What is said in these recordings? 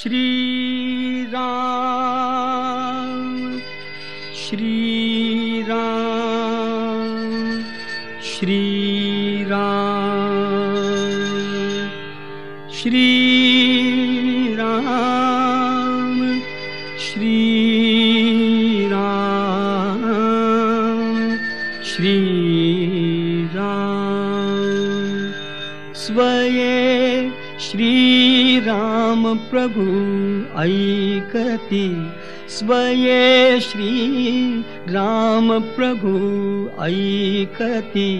श्री राम श्री राम श्री राम श्री राम श्री राम श्री राम। स्वये श्री राम प्रभु ऐकती, स्वये श्री राम प्रभु ऐकती,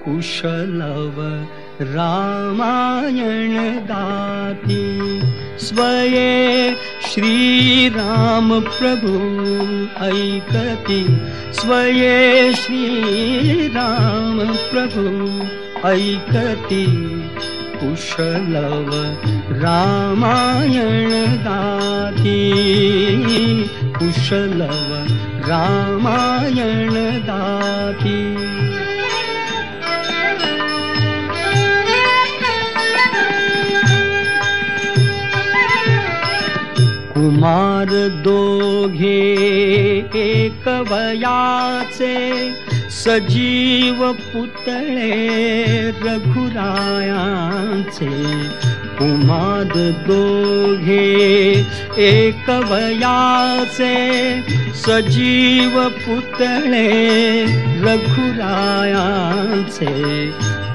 कुशलव रामायण गाती। स्वये श्री राम प्रभु ऐकती, स्वये श्री राम प्रभु ऐकती, कुशलव रामायण गाती, कुशलव रामायण गाती। कुमार दोघे एक वयाचे, सजीव पुतळे रघुरायांचे। कुमार दोघे एक वयाचे, सजीव पुतळे रघुरायांचे।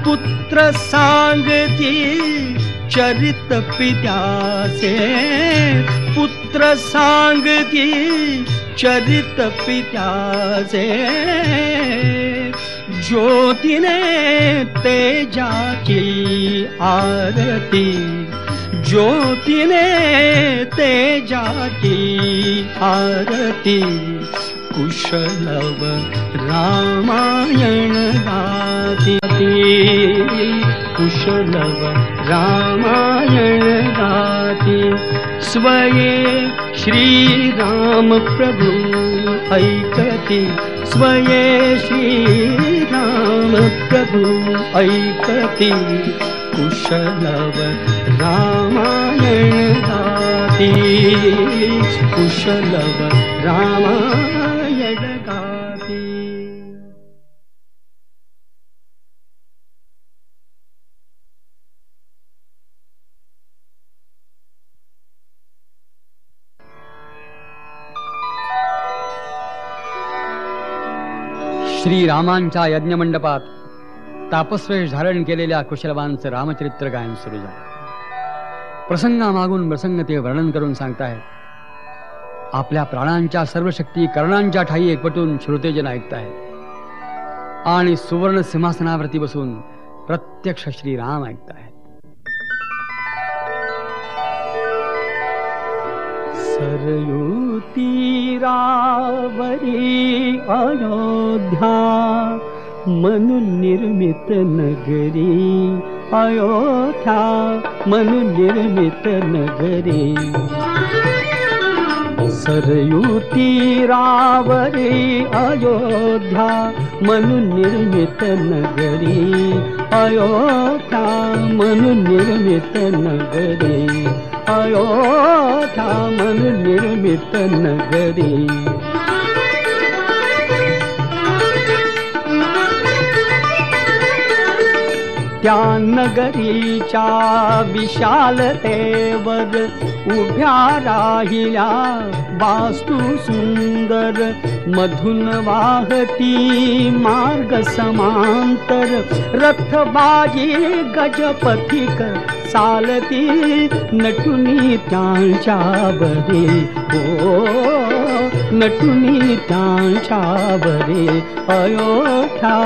पुत्र सांगती चरित पित्याचे, पुत्र सांगती चरित पित्याचे। ज्योतीने तेजाची आरती, ज्योतीने तेजाची आरती, कुशलव रामायण गाती, कुशलव रामायण गाती। स्वये श्री राम प्रभु ऐकती, स्वये श्री राम प्रभु ऐकती, कुशलव रामायण गाती, कुशलव रामायण गाती। श्रीरामांच्या यज्ञमंडपात तापस्वेश धारण केलेल्या कुशलवांचं रामचरित्र गायन सुरू झालं। प्रसंगामागून प्रसंग ते वर्णन करून सांगतायत। आपल्या प्राणांच्या सर्व शक्ती कर्णांच्या ठाई एकवटून श्रोतेजन ऐकतायत आणि सुवर्ण सिंहासनावरती बसून प्रत्यक्ष श्रीराम ऐकतायत। सरयू तीरावरी अयोध्या, मनु निर्मित नगरी, अयोध्या मनु निर्मित नगरी। सरयू तीरावरी अयोध्या, मनु निर्मित नगरी, अयोध्या मनु निर्मित नगरी, अयोध्या मनु निर्मित नगरी। त्या नगरीच्या विशालतेवर उभ्या राहिल्या वास्तू सुंदर, मधुन वाहती मार्ग समांतर, रथबाजी गजपथिक चालती, नटुनी त्यांच्या बरे, ओ नटुनी त्यांच्या बरे, अयोध्या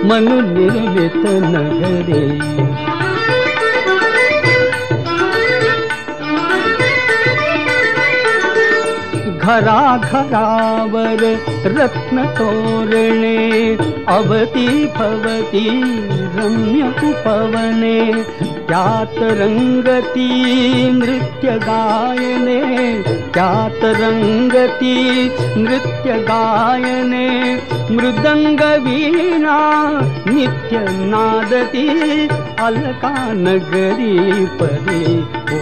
मनु निर्मित नगरी। घराघरावर रत्न तोरणे, अवती भवती रम्य उपवने, त्यात रंगती नृत्य गायने, त्यात रंगती नृत्य गायने, मृदंग वीणा नित्य नादती, अलका नगरी परी, ओ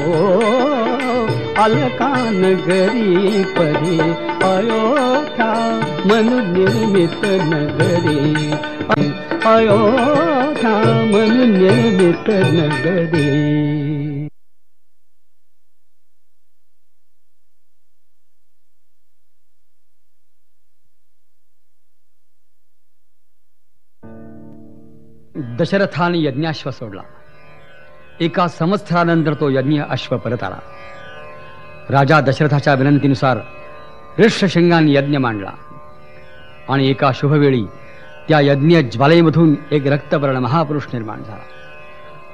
अलकान गरी परी अयोध्या मनु निर्मित नगरी अयोध्या मनु निर्मित नगरी. दशरथाने यज्ञाश्व सोडला. एका संवत्सरानंतर तो यज्ञ अश्व परत आला. राजा दशरथाच्या विनंतीनुसार ऋष्यशृंगाने यज्ञ मांडला आणि एका शुभवेळी त्या यज्ञ ज्वालेमधून एक रक्तवर्ण महापुरुष निर्माण झाला.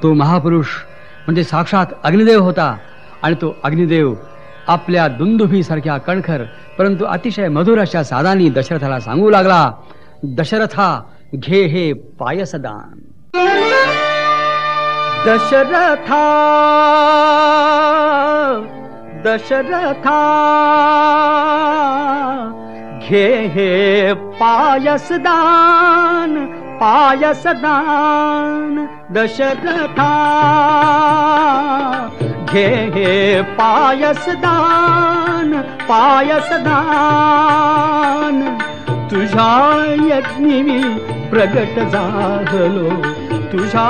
तो महापुरुष म्हणजे साक्षात अग्निदेव होता आणि तो अग्निदेव आपल्या दुंदुभीसारख्या कणखर परंतु अतिशय मधुर अशा सादानी दशरथाला सांगू लागला, दशरथा घे हे पायसदान. दशरथा दशरथा घे हे पायसदान पायसदान. दशरथा घे हे पायसदान पायसदान. तुझ्या यज्ञी मी प्रगट झालो तुझ्या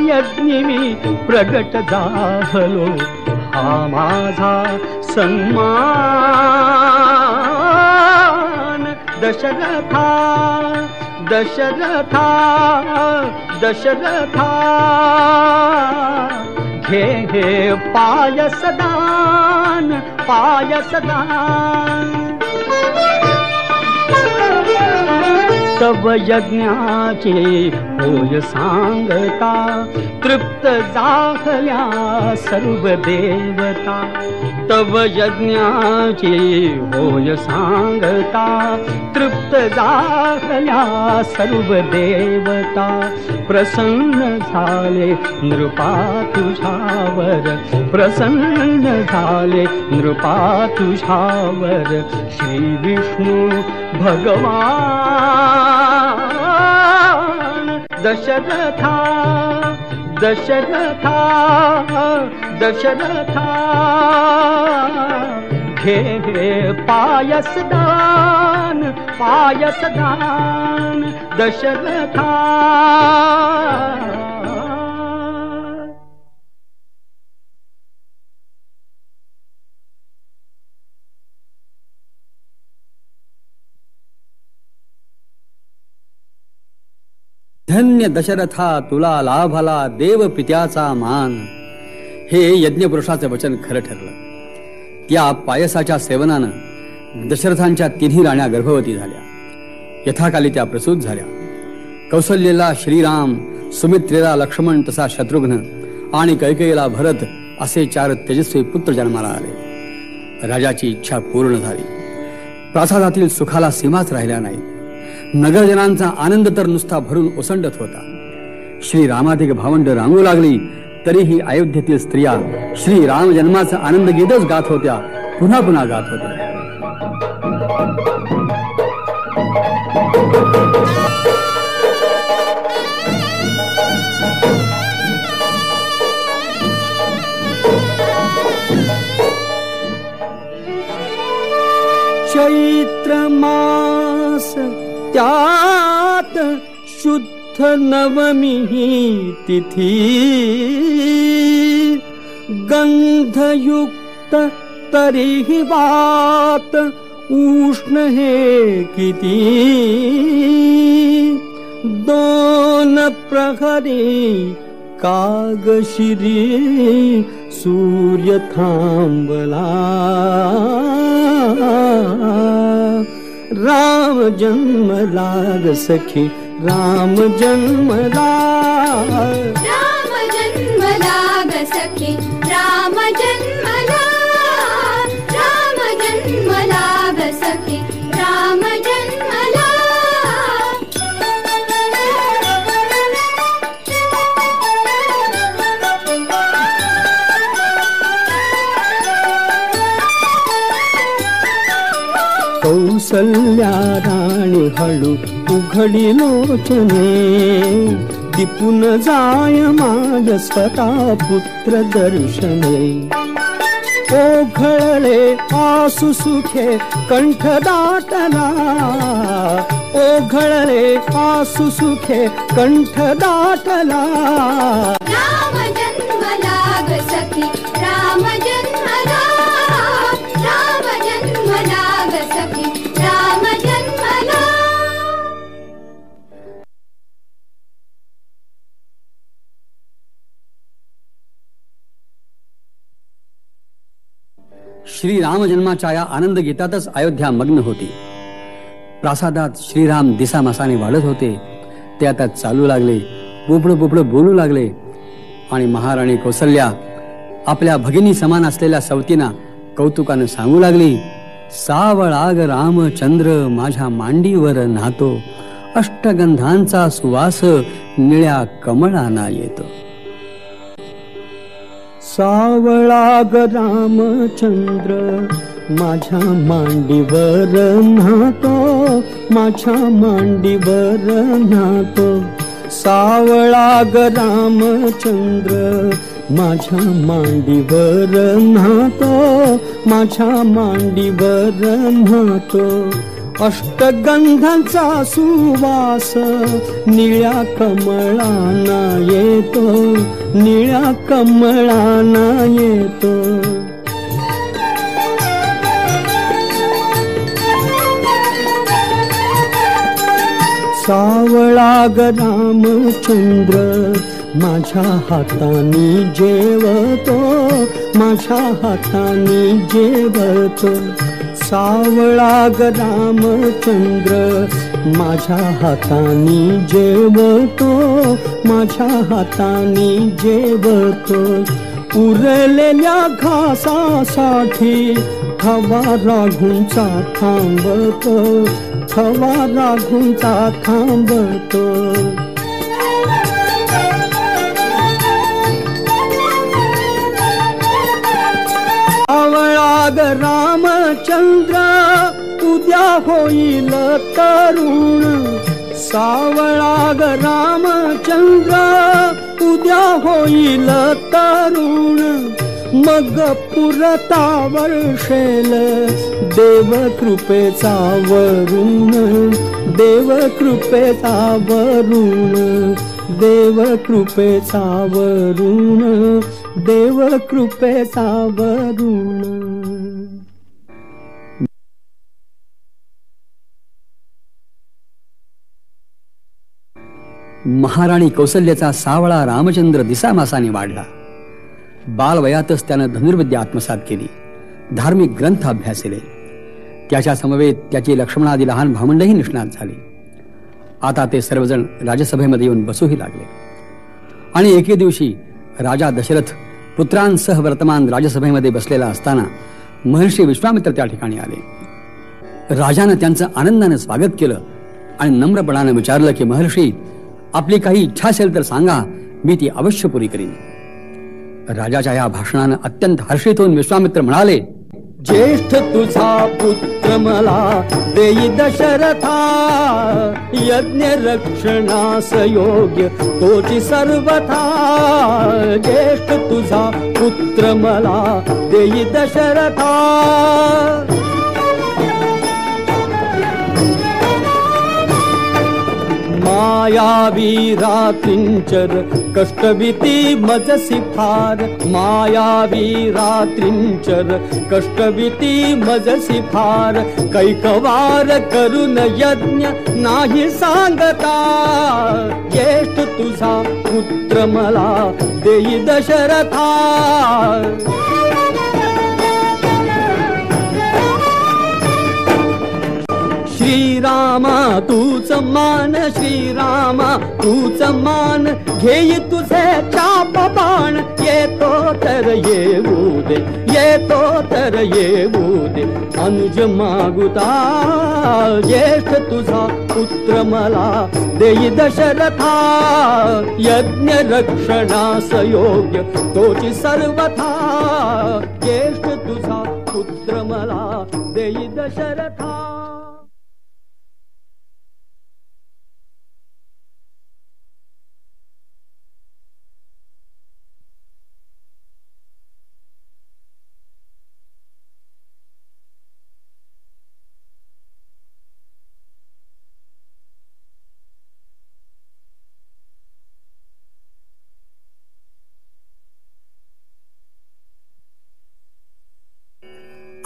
यज्ञी मी प्रगट झालो. हा माझा सन्मान. दशरथा दशरथा दशरथा घे हे पायसदान पायसदान. तव यज्ञाचे होय सांगता तृप्त झाल्या सर्व देवता. तव यज्ञाचे होय सांगता तृप्त झाल्या सर्व देवता. प्रसन्न झाले नृपा तुझ्यावर प्रसन्न झाले नृपा तुझ्यावर. श्री विष्णू भगवान. दशरथा दशरथा दशरथा घे हे पायसदान पायसदान. दशरथा धन्य दशरथा तुला लाभला देव पित्याचा मान. हे यज्ञपुरुषाचे वचन खरं ठरलं. त्या पायसाच्या सेवनानं दशरथांच्या तिन्ही राण्या गर्भवती झाल्या. यथाकाली त्या प्रसूत झाल्या. कौसल्येला श्रीराम, सुमित्रेला लक्ष्मण तसा शत्रुघ्न आणि कैकेयीला भरत असे 4 तेजस्वी पुत्र जन्माला आले. राजाची इच्छा पूर्ण झाली. प्रासादातील सुखाला सीमाच राहिल्या नाही. नगरजनांचा आनंद तर नुसता भरून ओसंडत होता. श्रीरामाधिक भावंड रांगू लागली तरीही अयोध्येतील स्त्रिया श्रीराम जन्माचा आनंद गीतच गात होत्या, पुन्हा पुन्हा गात होत्या. चैत्र मास त्यात शुद्ध नवमी तिथी. गंधयुक्त तरीही वात उष्ण हे किती. 2 प्रहरी कागशिरी सूर्य थांबला. राम जन्मला ग सखी राम जन्मला. राम जन्मला ग सखी राम जन्मला. राम जन्मला ग सखी राम जन्मला. कौसल्या राणी हळू उघडी लोचने. दिपून जाय माझ स्वतः पुत्र दर्शने. ओघळले आसु सुखे कंठ दाटला, ओघळले आसु सुखे कंठ दाटला. राम जन्मला ग सखी, राम जन्मला, राम जन्मला ग सखी, राम जन्मला. श्री रामजन्माच्या या आनंद गीतातच अयोध्या मग्न होती. प्रासादात श्रीराम दिसामासाने वाढत होते. ते आता चालू लागले, बोबडं बोबडं बोलू लागले. आणि महाराणी कौसल्या आपल्या भगिनी समान असलेल्या सवतींना कौतुकानं सांगू लागली, सावळाग रामचंद्र माझ्या मांडीवर नातो, अष्टगंधांचा सुवास निळ्या कमळाना येतो. सावळाग रामचंद्र माझ्या मांडीवर नातो, माझ्या मांडीवर नातो. सावळाग रामचंद्र माझ्या मांडीवर नातो, माझ्या मांडीवर नातो. अष्टगंधांचा सुवास निळ्या कमळाना येतो, निळ्या कमळाना येतो. सावळाग रामचंद्र माझ्या हाताने जेवतो, माझ्या हाताने जेवतो. सावळाग रामचंद्र माझ्या हाताने जेवतो, माझ्या हाताने जेवतो. उरलेल्या घासासाठी थवा राघूंचा थांबतो, थवा राघूंचा थांबतो. सावळाग रामचंद्र उद्या होईल तरुण, सावळाग रामचंद्र उद्या होईल तरुण. मग पुरता वर्षेल देव कृपेचा वरुण, देव कृपेचा वरुण, देव कृपेचा वरुण, देव कृपेचा वरुण. महाराणी कौसल्याचा सावळा रामचंद्र दिसामासाने वाढला. बालवयातच त्यानं धनुर्विद्या आत्मसात केली, धार्मिक ग्रंथ अभ्यासले. त्याच्या समवेत त्याची लक्ष्मणादी लहान भावंडही निष्णात झाली. आता ते सर्वजण राजसभेमध्ये येऊन बसूही लागले. आणि एके दिवशी राजा दशरथ पुत्रांसह वर्तमान राजसभेमध्ये बसलेला असताना महर्षी विश्वामित्र त्या ठिकाणी आले. राजानं त्यांचं आनंदानं स्वागत केलं आणि नम्रपणानं विचारलं की महर्षी, आपली काही इच्छा असेल तर सांगा, मी ती अवश्य पुरी करीन. राजाच्या या भाषणानं अत्यंत हर्षित होऊन विश्वामित्र म्हणाले, ज्येष्ठ तुझा पुत्र मला देई दशरथा, यज्ञ रक्षणास योग्य तोची सर्वथा. ज्येष्ठ तुझा पुत्र मला देई दशरथा. मायावी रात्रिंचर कष्टभीती मजसी फार, मायावी रात्रिंचर कष्टभीती मजसी फार. कैकवार करून यज्ञ नाही सांगता, ज्येष्ठ तुझा पुत्र मला देई दशरथा. श्रीरामा तूच मान, श्रीरामा तूच मान, घेई तुझे चाप बाण. येतो तर येऊ दे, येतो तर येऊ दे अनुज मागुता. ज्येष्ठ तुझा पुत्र मला देई दशरथा, यज्ञ रक्षणास योग्य तोची सर्वथा. ज्येष्ठ तुझा पुत्र मला देई दशरथा.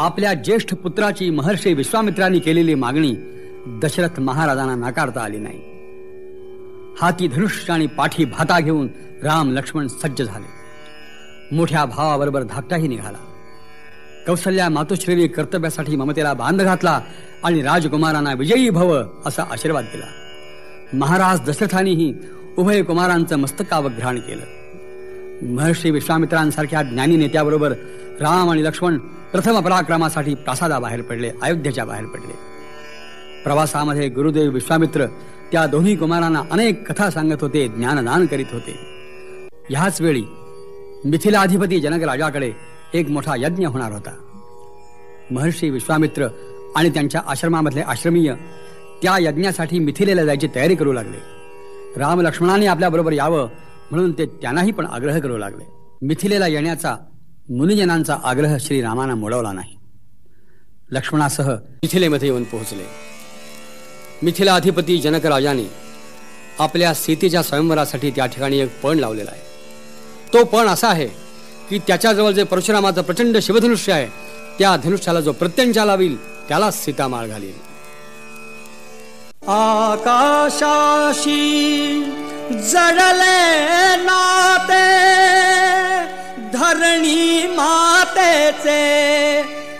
आपल्या ज्येष्ठ पुत्राची महर्षी विश्वामित्रांनी केलेली मागणी दशरथ महाराजांना नाकारता आली नाही. हाती धनुष्य आणि पाठी भाता घेऊन राम लक्ष्मण सज्ज झाले. मोठ्या भावाबरोबर धाकटाही निघाला. कौसल्या मातोश्रीने कर्तव्यासाठी ममतेला बांध घातला आणि राजकुमारांना विजयी भव असा आशीर्वाद दिला. महाराज दशरथांनीही उभय कुमारांचं मस्तकावघ्राण केलं. महर्षी विश्वामित्रांसारख्या ज्ञानी नेत्याबरोबर राम आणि लक्ष्मण प्रथम पराक्रमासाठी प्रासादाबाहेर पडले, अयोध्येच्या बाहेर पडले. प्रवासामध्ये गुरुदेव विश्वामित्र त्या दोन्ही कुमारांना अनेक कथा सांगत होते, ज्ञानदान करीत होते. ह्याच वेळी मिथिलाधिपती जनक राजाकडे एक मोठा यज्ञ होणार होता. महर्षी विश्वामित्र आणि त्यांच्या आश्रमामधले आश्रमीय त्या यज्ञासाठी मिथिलेला जायची तयारी करू लागले. राम लक्ष्मणाने आपल्याबरोबर यावं म्हणून ते त्यांनाही पण आग्रह करू लागले. मिथिलेला येण्याचा मुनिजनांचा आग्रह श्रीरामांना मोडवला नाही. लक्ष्मणासह मिथिलेमध्ये येऊन पोहोचले. मिथिलाधिपती जनक राजाने आपल्या सीतेच्या स्वयंवरासाठी त्या ठिकाणी एक पण लावलेला आहे. तो पण असा आहे की त्याच्याजवळ जे परशुरामाचं प्रचंड शिवधनुष्य आहे, त्या धनुष्याला जो प्रत्यंचा लावील त्यालाच सीता माळ घालील. आकाशाशी जडले नाते धरणी मातेचे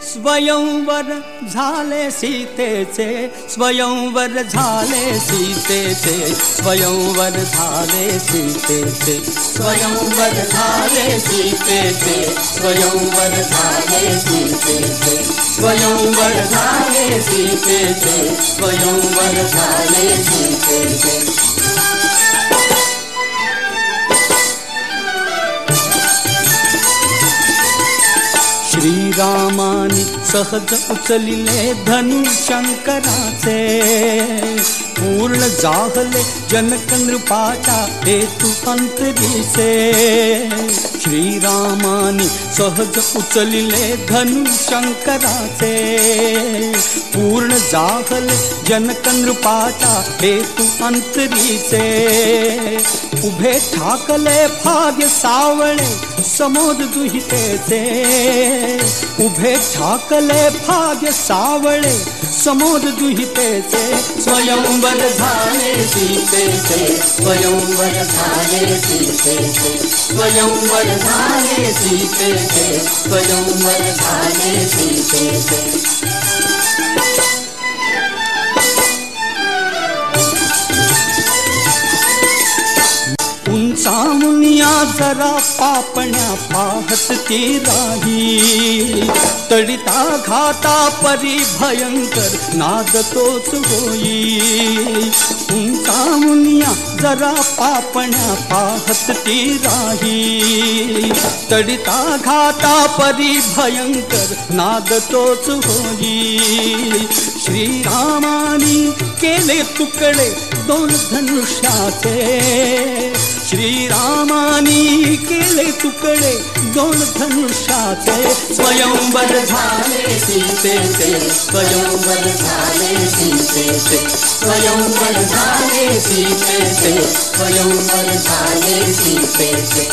स्वयंवर झाले सीतेचे, स्वयंवर झाले सीतेचे, स्वयंवर झाले सीतेचे, स्वयंवर झाले सीतेचे, स्वयंवर झाले सीतेचे, स्वयंवर झाले सीतेचे, स्वयंवर झाले सीतेचे. श्रीरामानी सहज उचलिले धनुशंकराचे, पूर्ण जाहले जनक नृपाचा हेतू अंतरीचे. श्रीरामानी सहज उचलिले धनुशंकराचे, पूर्ण जाहले जनक नृपाचा हेतू अंतरीचे. उभे ठाकले भाग्य सावळे समोद दुहितेचे, उभे ठाकले भाग्य सावळे समोद दुहितेचे. स्वयंवर झाले सीतेचे, स्वयंवर झाले सीतेचे, स्वयंवर झाले सीतेचे, स्वयंवर झाले सीतेचे. उंचावूनिया जरा पापण्या पाहत ती राही, तडिता घाता परी भयंकर नाद तोच होई. उंचावूनिया जरा पापण्या पाहत ती राही, तडिता घाता परी भयंकर नाद तोच होई. श्रीरामानी केले तुकडे दोन धनुष्याचे, श्रीरामानी केले तुकडे दोन धनुष्याचे. स्वयंवर झाले सीतेचे, स्वयंवर झाले सीतेचे, स्वयंवर झाले सीतेचे, स्वयंवर झाले सीतेचे.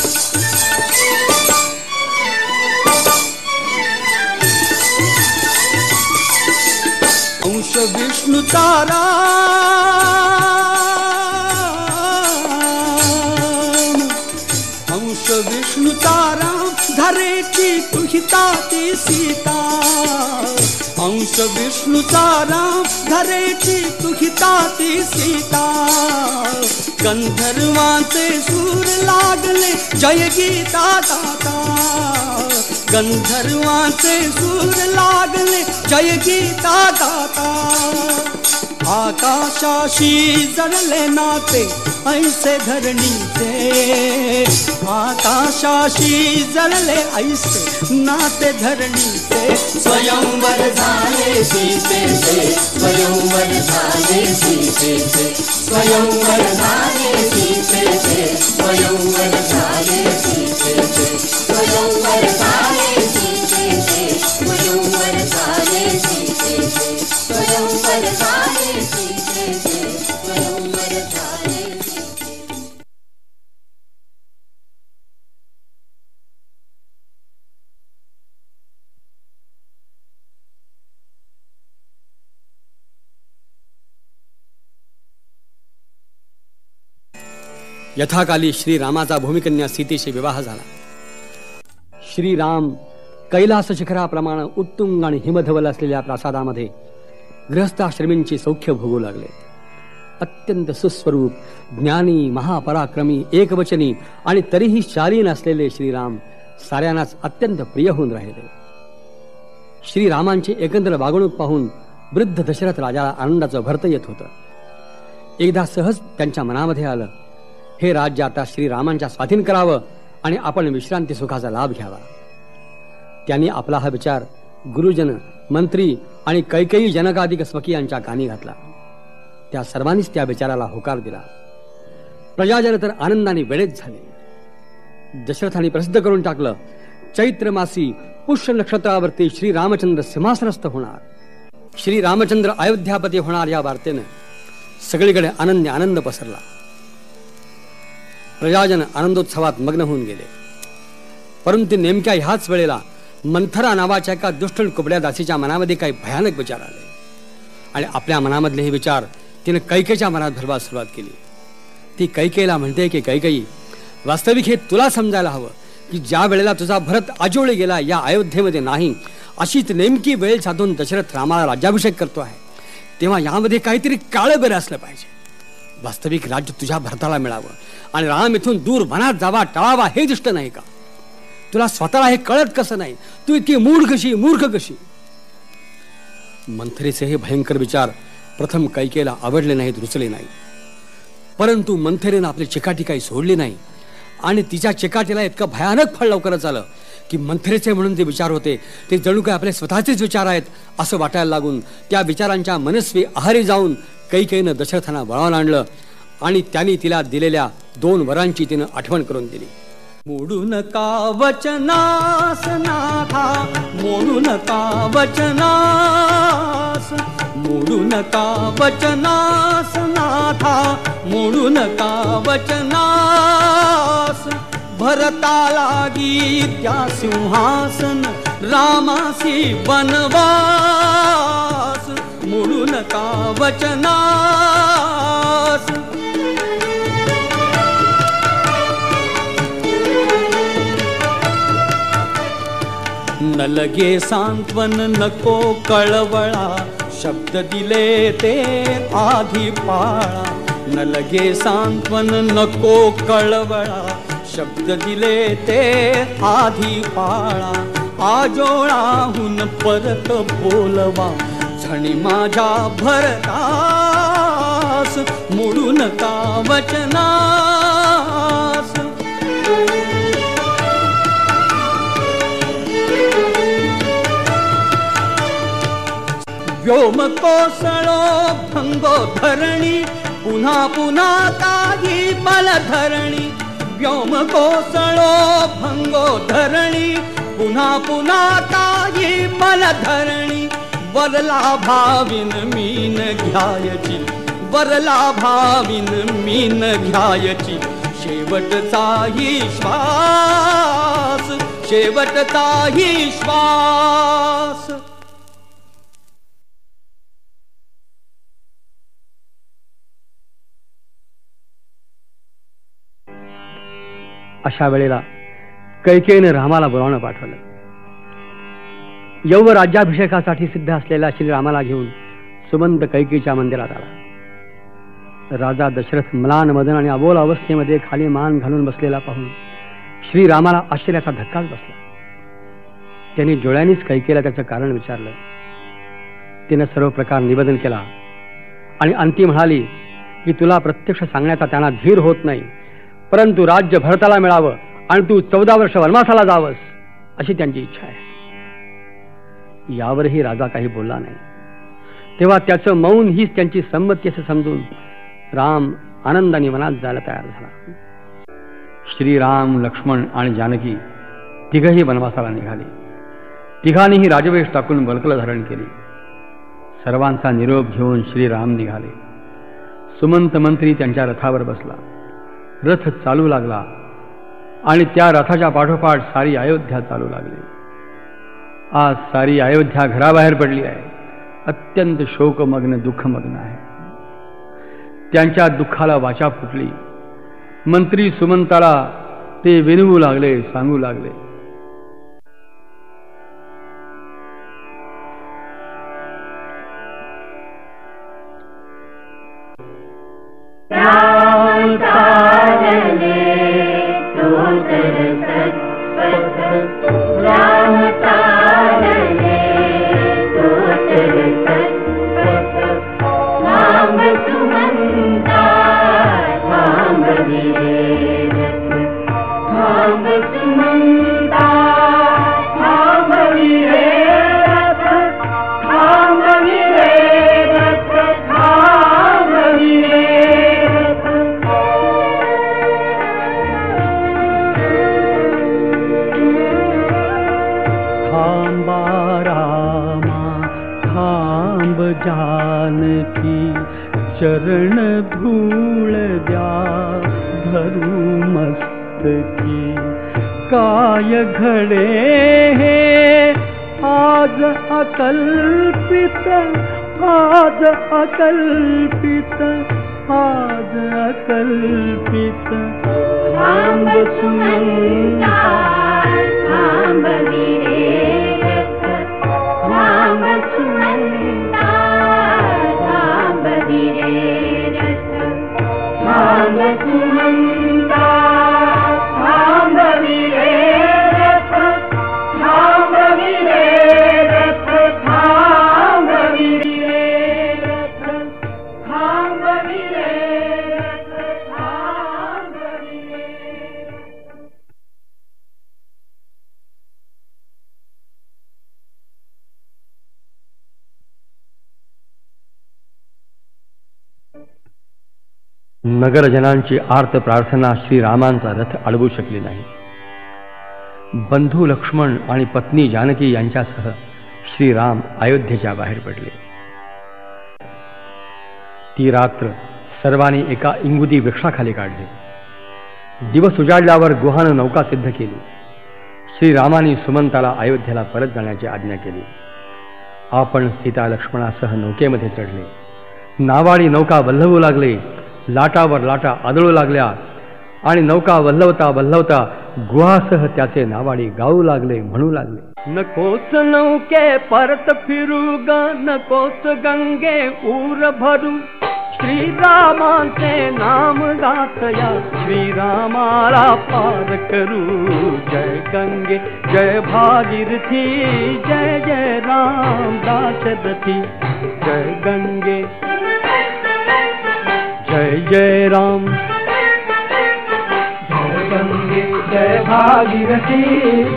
अंश विष्णूचा विष्णूचा राम धरेची तुहिता ती सीता. अंश विष्णूचा राम धरेची तुहिता ती सीता. गंधर्वांचे सूर लागले जय गीता गाता, गंधर्वांचे सूर लागले जय गीता गाता. आकाशाशी जडले नाते ऐसे धरणीचे, आकाशाशी जडले ऐसे नाते धरणीचे. स्वयंवर झाले सीतेचे, स्वयंवर झाले सीतेचे, स्वयंवर झाले सीतेचे, स्वयंवर झाले सीतेचे, स्वयंवर झाले सीतेचे, स्वयंवर झाले सीतेचे, स्वयंवर झाले सीतेचे, स्वयंवर झाले. यथाकाली श्रीरामाचा भूमिकन्या सीतेशी विवाह झाला. श्रीराम कैलास शिखराप्रमाणे उत्तुंग आणि हिमधवल असलेल्या प्रासादामध्ये गृहस्थाश्रमींची सौख्य भोगू लागले. अत्यंत सुस्वरूप, ज्ञानी, महापराक्रमी, एकवचनी आणि तरीही शालीन असलेले श्रीराम साऱ्यांनाच अत्यंत प्रिय होऊन राहिले. श्रीरामांची एकंदर वागणूक पाहून वृद्ध दशरथ राजाला आनंदाचं भरत येत होतं. एकदा सहज त्यांच्या मनामध्ये आलं, हे राज्य आता श्रीरामांच्या स्वाधीन करावं आणि आपण विश्रांती सुखाचा लाभ घ्यावा. त्यांनी आपला हा विचार गुरुजन, मंत्री आणि कैकेयी जनकाधिक स्वकीयांच्या कानी घातला. त्या सर्वांनीच त्या विचाराला होकार दिला. प्रजाजन तर आनंदाने वेळेत झाले. दशरथाने प्रसिद्ध करून टाकलं, चैत्र मासी पुष्य नक्षत्रावरती श्रीरामचंद्र सिंहासनस्थ होणार, श्रीरामचंद्र अयोध्यापती होणार. या वार्तेनं सगळीकडे आनंद पसरला. प्रजाजन आनंदोत्सवात मग्न होऊन गेले. परंतु नेमक्या ह्याच वेळेला मंथरा नावाच्या एका दुष्ट कुबड्या दासीच्या मनामध्ये काही भयानक विचार आले आणि आपल्या मनामधले हे विचार तिने कैकेयीच्या मनात भरवायला सुरुवात केली. ती कैकेयीला म्हणते की कैकेयी, वास्तविक हे तुला समजायला हवं की ज्या वेळेला तुझा भरत आजोळी गेला या अयोध्येमध्ये नाही, अशीच नेमकी वेळ साधून दशरथ रामाला राज्याभिषेक करतो आहे, तेव्हा यामध्ये काहीतरी काळं बेरं असलं पाहिजे. वास्तविक राज्य तुझ्या भरताला मिळावं आणि राम इथून दूर वनात जावा, टळावा हे दिष्ट नाही का? तुला स्वतःला हे कळत कसं नाही? तू इतकी मूर्ख कशी? मंथरेचे हे भयंकर विचार प्रथम कैकेयीला आवडले नाहीत, रुचले नाही. परंतु मंथरेनं आपली चिकाटी काही सोडली नाही आणि तिच्या चिकाटीला इतकं भयानक फळ लवकरच आलं की मंथरेचे म्हणून जे विचार होते ते जणू काय आपले स्वतःचेच विचार आहेत असं वाटायला लागून त्या विचारांच्या मनस्वी आहारी जाऊन कैकेयीनं दशरथांना वळवून आणलं आणि त्यांनी तिला दिलेल्या 2 वरांची तिनं आठवण करून दिली. मोडू नका वचनास नाथा, मोडू नका वचनास, मोडू नका वचनास नाथा, मोडू नका वचनास. भरता लागी त्या सिंहासन, रामासी बनवास. मोडू नका वचनास. न लगे सांत्वन नको कळवळा, शब्द दिले ते आधी पाळा. न लगे सांत्वन नको कळवळा, शब्द दिले ते आधी पाळा. आजोळाहून परत बोलवा, झणी माझ्या भरतास. मोडू नका वचनास. व्योम कोसळो भंगो धरणी, पुन्हा पुन्हा काही बलधरणी. व्योम कोसळो भंगो धरणी, पुन्हा पुन्हा काही बलधरणी. वरला भाविन मीन घ्यायची, वरला भाविन मीन घ्यायची. शेवटचाही श्वास, शेवटचाही श्वास. अशा वेळेला कैकेयीने रामाला बोलावणं पाठवलं. यौव राज्याभिषेकासाठी सिद्ध असलेल्या श्रीरामाला घेऊन सुमंत कैकेयीच्या मंदिरात आला. राजा दशरथ म्लान मदन आणि अबोल अवस्थेमध्ये खाली मान घालून बसलेला पाहून श्रीरामाला आश्चर्याचा धक्काच बसला. त्यांनी डोळ्यांनीच कैकेयीला त्याचं कारण विचारलं. तिनं सर्व प्रकार निवेदन केला आणि अंती म्हणाली की तुला प्रत्यक्ष सांगण्याचा त्यांना धीर होत नाही, परंतु राज्य भरताला मिळावं आणि तू 14 वर्ष वनवासाला जावंस अशी त्यांची इच्छा आहे. यावरही राजा काही बोलला नाही. तेव्हा त्याचं मौन हीच त्यांची संमती असं समजून राम आनंदाने वनात जायला तयार झाला. श्रीराम, लक्ष्मण आणि जानकी तिघही वनवासाला निघाले. तिघांनीही राजवेश टाकून वल्कल धारण केली. सर्वांचा निरोप घेऊन श्रीराम निघाले. सुमंत मंत्री त्यांच्या रथावर बसला. रथ चालू लागला आणि त्या रथाच्या पाठोपाठ सारी अयोध्या चालू लागली. आज सारी अयोध्या घराबाहेर पडली आहे. अत्यंत शोकमग्न, दुःखमग्न आहे. त्यांच्या दुःखाला वाचा फुटली. मंत्री सुमंताला ते विनवू लागले, सांगू लागले. चरण धूळ द्या धरू मस्तकी, काय घडे हे आज अकल्पित, आज अकल्पित, आज अकल्पित. थांब सुमंता थांब रे रथ, थांब सुमंता थांब रे रथ, थांब सुमंता थांब रे रथ, थांब रे रथ, थांब रे रथ, थांब रे रथ, थांब रे. नगरजनांची आर्त प्रार्थना श्रीरामांचा रथ अडवू शकली नाही. बंधू लक्ष्मण आणि पत्नी जानकी यांच्यासह श्रीराम अयोध्येच्या बाहेर पडले. ती रात्र सर्वांनी एका इंगुदी वृक्षाखाली काढली. दिवस उजाडल्यावर गुहानं नौका सिद्ध केली. श्रीरामाने सुमंताला अयोध्येला परत जाण्याची आज्ञा केली. आपण सीता लक्ष्मणासह नौकेमध्ये चढले. नावाडी नौका वल्हवू लागले. लाटावर लाटा आदळू लागल्या आणि नौका वल्हवता वल्हवता गुहासह त्याचे नावाडी गाऊ लागले, म्हणू लागले. नकोस नौके परत फिरू ग, नकोस गंगे ऊर भरू, श्रीरामाचे नाम गातया श्रीरामाला पार करू. जय गंगे जय भागीरथी, जय जय राम दाशरथी. जय गंगे जय जय राम, जय गंगे जय भागीरथी,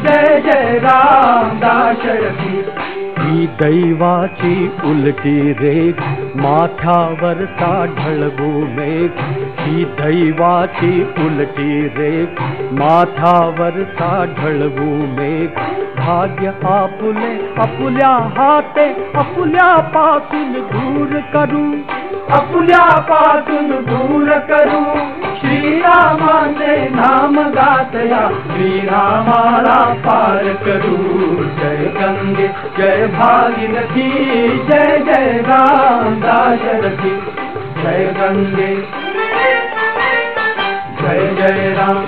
जय जय राम दाशरथी. ही दैवाची उलटी रेख माथ्यावरचा ढळभू मेघ, ही दैवाची उलटी रेख माथ्यावरचा ढळभू मेघ. भाग्य आपुले आपुल्या हाते आपुल्यापासून दूर करू, आपुल्यापासून दूर करू. श्रीरामाचे नाम गातया श्रीरामाला पार करू. जय गंगे जय भागीरथी, जय जय राम दाशरथी. जय गंगे जय जय राम.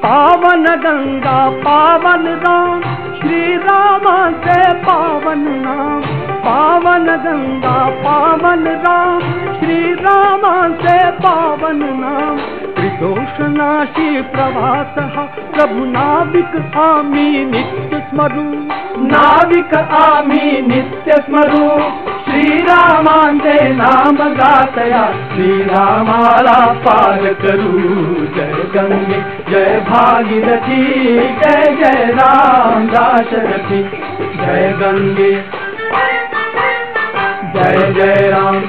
पावन गंगा पावन राम, श्री रामाचे पावन नाम. पावन गंगा पावन राम, श्री रामाचे पावन नाम. त्रिदोषनाशी प्रवास हा प्रभु नाविक आम्ही नित्य स्मरू, नाविक आम्ही नित्य स्मरू. श्रीरामांचे नाम गातया श्रीरामाला पार करू. जय गंगे जय भागीरथी, जय जय राम दाशरथी. जय गंगे जय जय राम,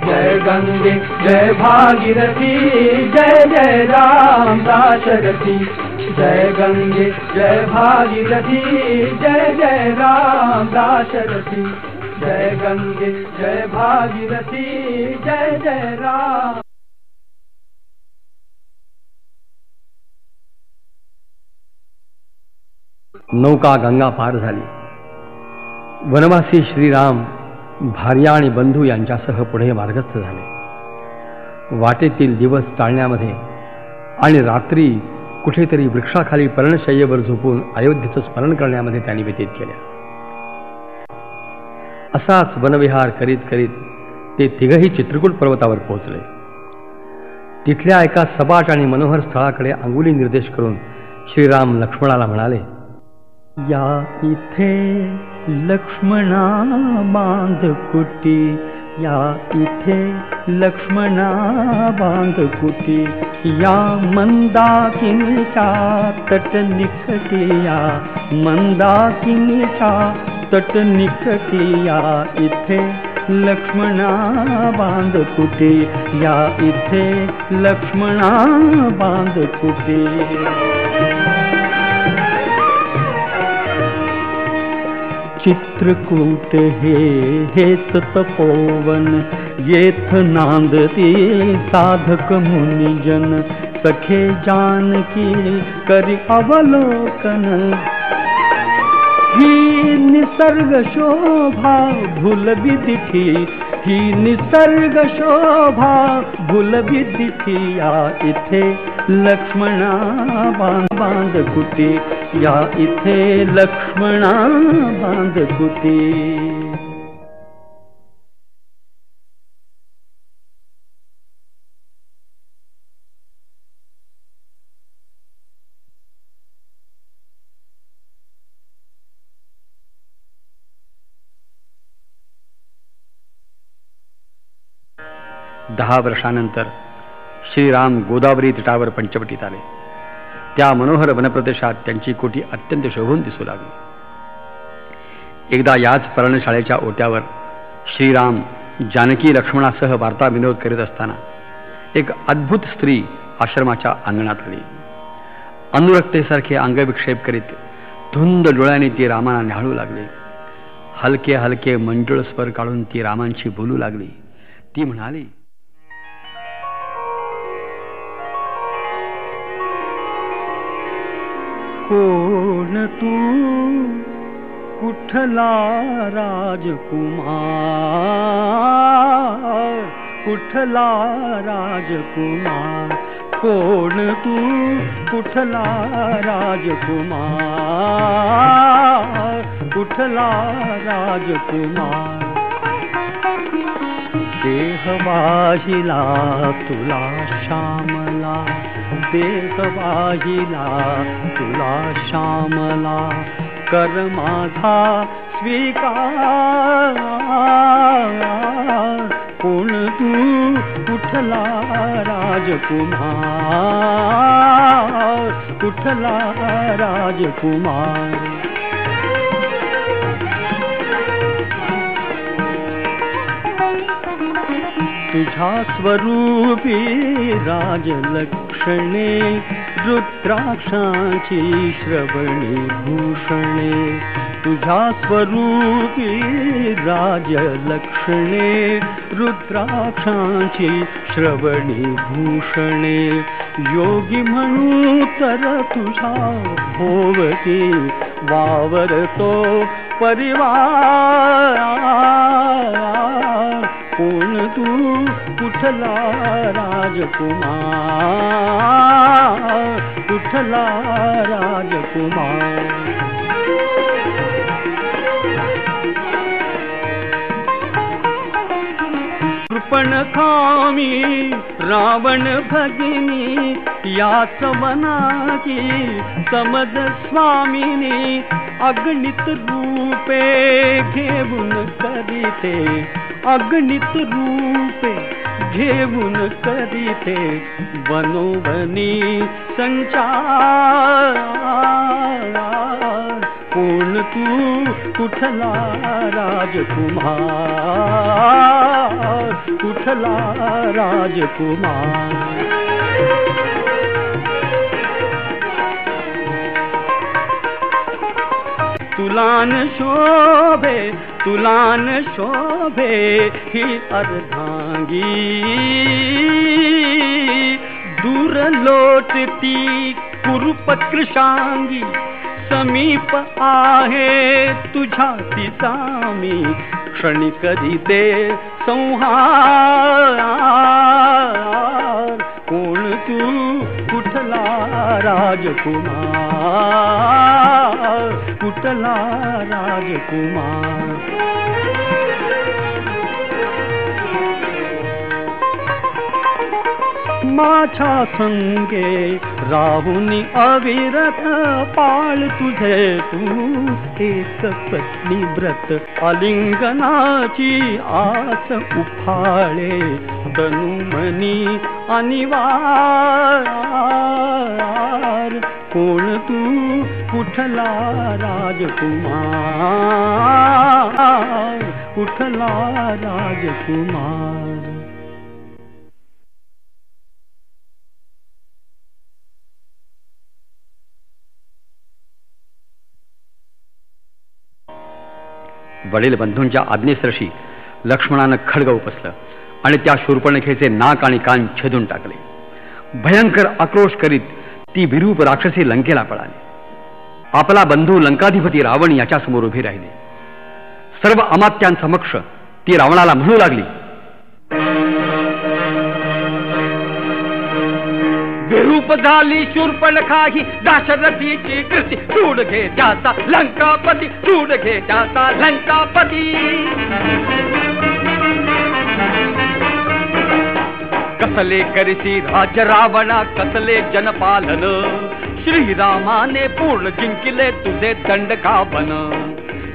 जय गंगे जय भागीरथी, जय जय राम दाशरथी. जय गंगे जय भागीरथी, जय जय राम दाशरथी. जय गंगे जय भागीरथी, जय जय राम. नौका गंगा पार झाली. वनवासी श्रीराम भार्या आणि बंधू यांच्यासह पुढे मार्गस्थ झाले. वाटेतील दिवस टाळण्यामध्ये आणि रात्री कुठेतरी वृक्षाखाली पर्णशय्येवर झोपून अयोध्येचं स्मरण करण्यामध्ये त्यांनी व्यतीत केल्या. असाच वनविहार करीत करीत ते तिघही चित्रकूट पर्वतावर पोहोचले. तिथल्या एका सपाट आणि मनोहर स्थळाकडे अंगुली निर्देश करून श्रीराम लक्ष्मणाला म्हणाले, या इथे लक्ष्मणा बांध कुटी, या इथे लक्ष्मणा बांध कुटी, या मंदाकिनीच्या तट निकटी, या मंदाकिनीच्या तट निकटी, या इथे लक्ष्मणा बांध कुटी, या इथे लक्ष्मणा बांध कुटी. चित्रकूट हेच तपोवन, येथ नांदती साधक मुनिजन, सखे जानकी करी अवलोकन. ही निसर्ग शोभा भूलबी दिठी, ही निसर्ग शोभा भूलबी दिठी, या इथे लक्ष्मणा बांध कुटी, या इथे लक्ष्मणा बांध कुटी. 10 वर्षानंतर श्रीराम गोदावरी तटावर पंचवटीत आले. त्या मनोहर वनप्रदेशात त्यांची कोठी अत्यंत शोभून दिसू लागली. एकदा याच पर्णशाळेच्या ओट्यावर श्रीराम जानकी लक्ष्मणासह वार्ता विनोद करीत असताना एक अद्भुत स्त्री आश्रमाच्या अंगणात आली. अनुरक्तेसारखे अंगविक्षेप करीत धुंद डोळ्याने ती रामाला न्याहाळू लागली. हलके हलके मंजुळ स्वर काढून ती रामांशी बोलू लागली. ती म्हणाली, कोण तू कुठला राजकुमार, कुठला राजकुमार, कोण तू कुठला राजकुमार, कुठला राजकुमार. देह वाहिला तुला श्यामला, देह वाहिला तुला श्यामला, कर माझा स्वीकार. कोण तू कुठला राजकुमार, कुठला राजकुमार. तुझ्या स्वरूपी राजलक्षणे, रुद्राक्षांची श्रवणी भूषणे. तुझ्या स्वरूपी राजलक्षणे, रुद्राक्षांची श्रवणी भूषणे. योगी म्हणू तर तुझ्या भोवती वावरतो परिवार. कोण तू कुठला राजकुमार, कुठला राजकुमार. कृपणखामी रावण भगिनी, याच वनाची समद स्वामिनी. अगणित रूपे घेऊन करीते, अगणित रूपे घेऊन करीते वनोवनी संचार. कोण तू कुठला राजकुमार, कुठला राजकुमार. तुलान शोभे, तुलान शोभे ही अर्धांगी. दूर लोटती कुरुपत कृशांगी, समीप आहे तुझ्या तिसामी क्षणी करीते संहार कोण तू कुठला राजकुमार कुठला राजकुमार माझ्या संगे राहुनी अविरत पाळ तुझे तू एक पत्नी व्रत आलिंगनाची आस उफाळे तनुमनी अनिवार कोण तू कुठला राजकुमार कुठला राजकुमार वडील बंधूंच्या आज्ञेसरशी लक्ष्मणानं खड्ग उपसलं आणि त्या शूर्पणखेचे नाक आणि कान छेदून टाकले. भयंकर आक्रोश करीत ती विरूप राक्षसी लंकेला पळाली. आपला बंधू लंकाधिपती रावण याच्या समोर उभी राहिले. सर्व अमात्यांसमक्ष ती रावणाला म्हणू लागली, विरूप झाली शूर्पणखा ही दाशरथीची कृती सूड घे त्याचा लंकापती सूड घे त्याचा लंकापती कसले करिसी राज रावणा कसले जनपालन श्रीरामाने पूर्ण जिंकिले तुझे दंड का बन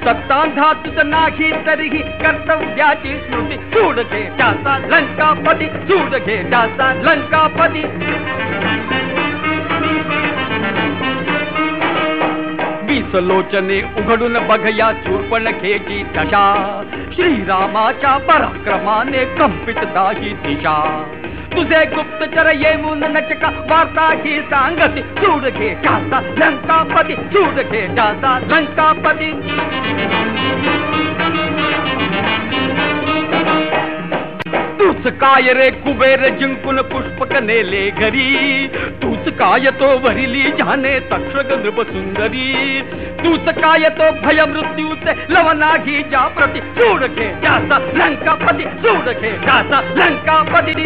सत्ता धातुत नाही तरीही कर्तव्याची स्मृती सूड घे त्याचा लंकापती सूड घे त्याचा लंकापती वीस लोचने उघडून बघ या शूर्पणखेची दशा श्रीरामाच्या पराक्रमाने कंपित दाही दिशा तुझे गुप्तचर येऊन नचका वार्ता ही सांगती सूड घे त्याचा लंकापती सूड घे त्याचा लंकापती तूच काय रे कुबेर जिंकून पुष्पक नेले घरी तूच काय तो भरिली जाने तक्षक नृप सुंदरी तूच काय तो भय मृत्यूचे लवनाही ज्या प्रती सूड घे त्याचा लंकापती सूड घे त्याचा लंकापती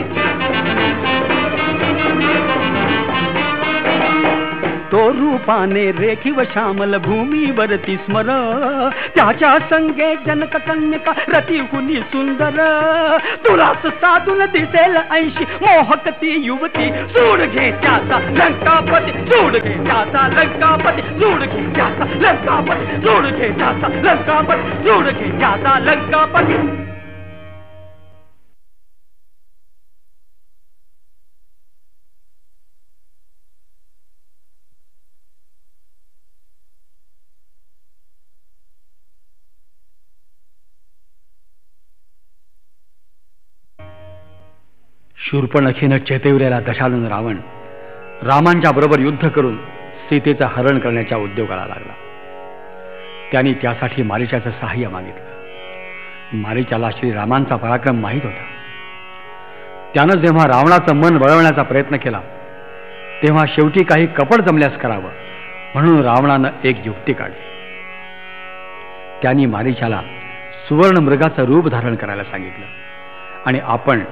तो रूपाने रेखीव श्यामल भूमीवरती स्मर त्याच्या संगे जनक कन्यका रतिहुनी सुंदर तुलाच साधून दिसेल 80 मोहकती युवती सूड घे त्याचा लंकापती सूड घे त्याचा लंकापती सूड घे त्याचा लंकापती सूड घे त्याचा लंकापती सूड घे त्याचा लंकापती शूर्पणखेनं चेतविलेला दशानन रावण रामांच्या बरोबर युद्ध करून सीतेचं हरण करण्याच्या उद्योगाला लागला. त्यांनी त्यासाठी मारीचाचं सहाय्य मागितलं. मारीचाला श्रीरामांचा पराक्रम माहीत होता. त्यानं जेव्हा रावणाचं मन वळवण्याचा प्रयत्न केला तेव्हा शेवटी काही कपट जमल्यास करावं म्हणून रावणानं एक युक्ती काढली. त्यांनी मारीचाला सुवर्ण मृगाचं रूप धारण करायला सांगितलं आणि आपण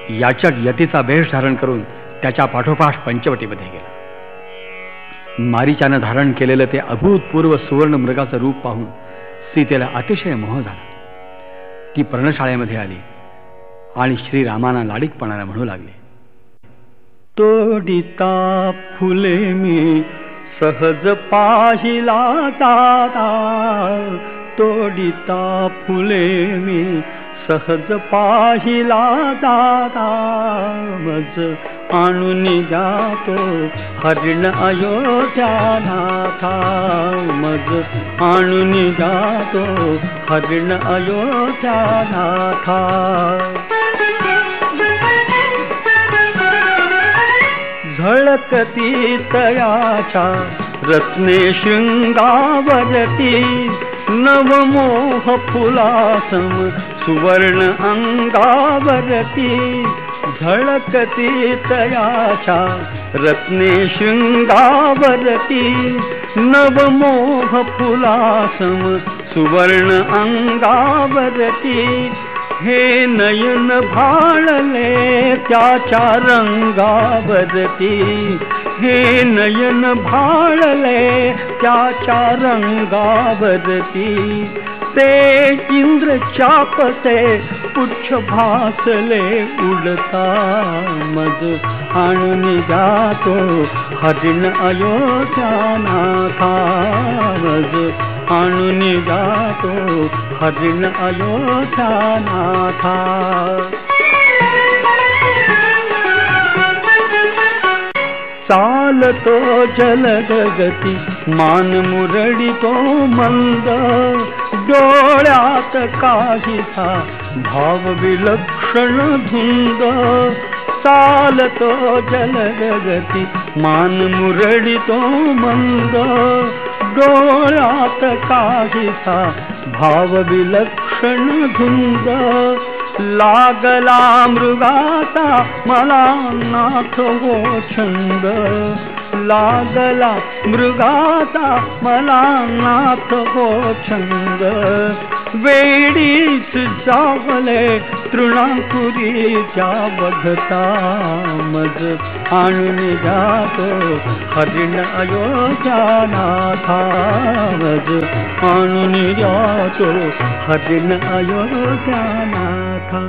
याचक यतीचा वेश धारण करून त्याच्या पाठोपाठ पंचवटीमध्ये गेला. मारीचानं धारण केलेलं ते अभूतपूर्व सुवर्ण मृगाचं रूप पाहून सीतेला अतिशय मोह झाला. ती पर्णशाळेमध्ये आली आणि श्रीरामांना लाडीकपणाने म्हणू लागले, तोडिता फुले मी सहज पाहिला दादा तोडिता फुले मी सहज पाहिला दादा मज आणून जातो हरिण अयोध्यानाथा मज आणून जातो हरिण अयोध्यानाथा झळकती तयाच्या रत्ने शृंगावरती नवमोह फुलासम सुवर्ण अंगावरती झळकती तयाच्या रत्ने शृंगावरती नवमोह फुलासम सुवर्ण अंगावरती हे नयन भाळले त्याच्या रंगावरती हे नयन भाळले त्याच्या रंगावरती ते इंद्र चापते पुच्छ भासले उडता मज आणून जातो हरिण अयोध्यानाथा मज आणून जातो हरिण अयोध्यानाथा चालतो जलगती मान मुरडितो मंद डोळ्यात काहीसा भाव विलक्षण धुंद चालतो जलगती मान मुरडितो मंद डोळ्यात काहीसा भाव विलक्षण धुंद लागला मृगाचा मला नाथ हो छंद लागला मृगाचा मला नाथ हो छंद वेडीच जावले तृणापुरीच्या बघता मज आणून जातो हरिण अयोध्यानाथा मज आणून जातो हरिण अयोध्यानाथा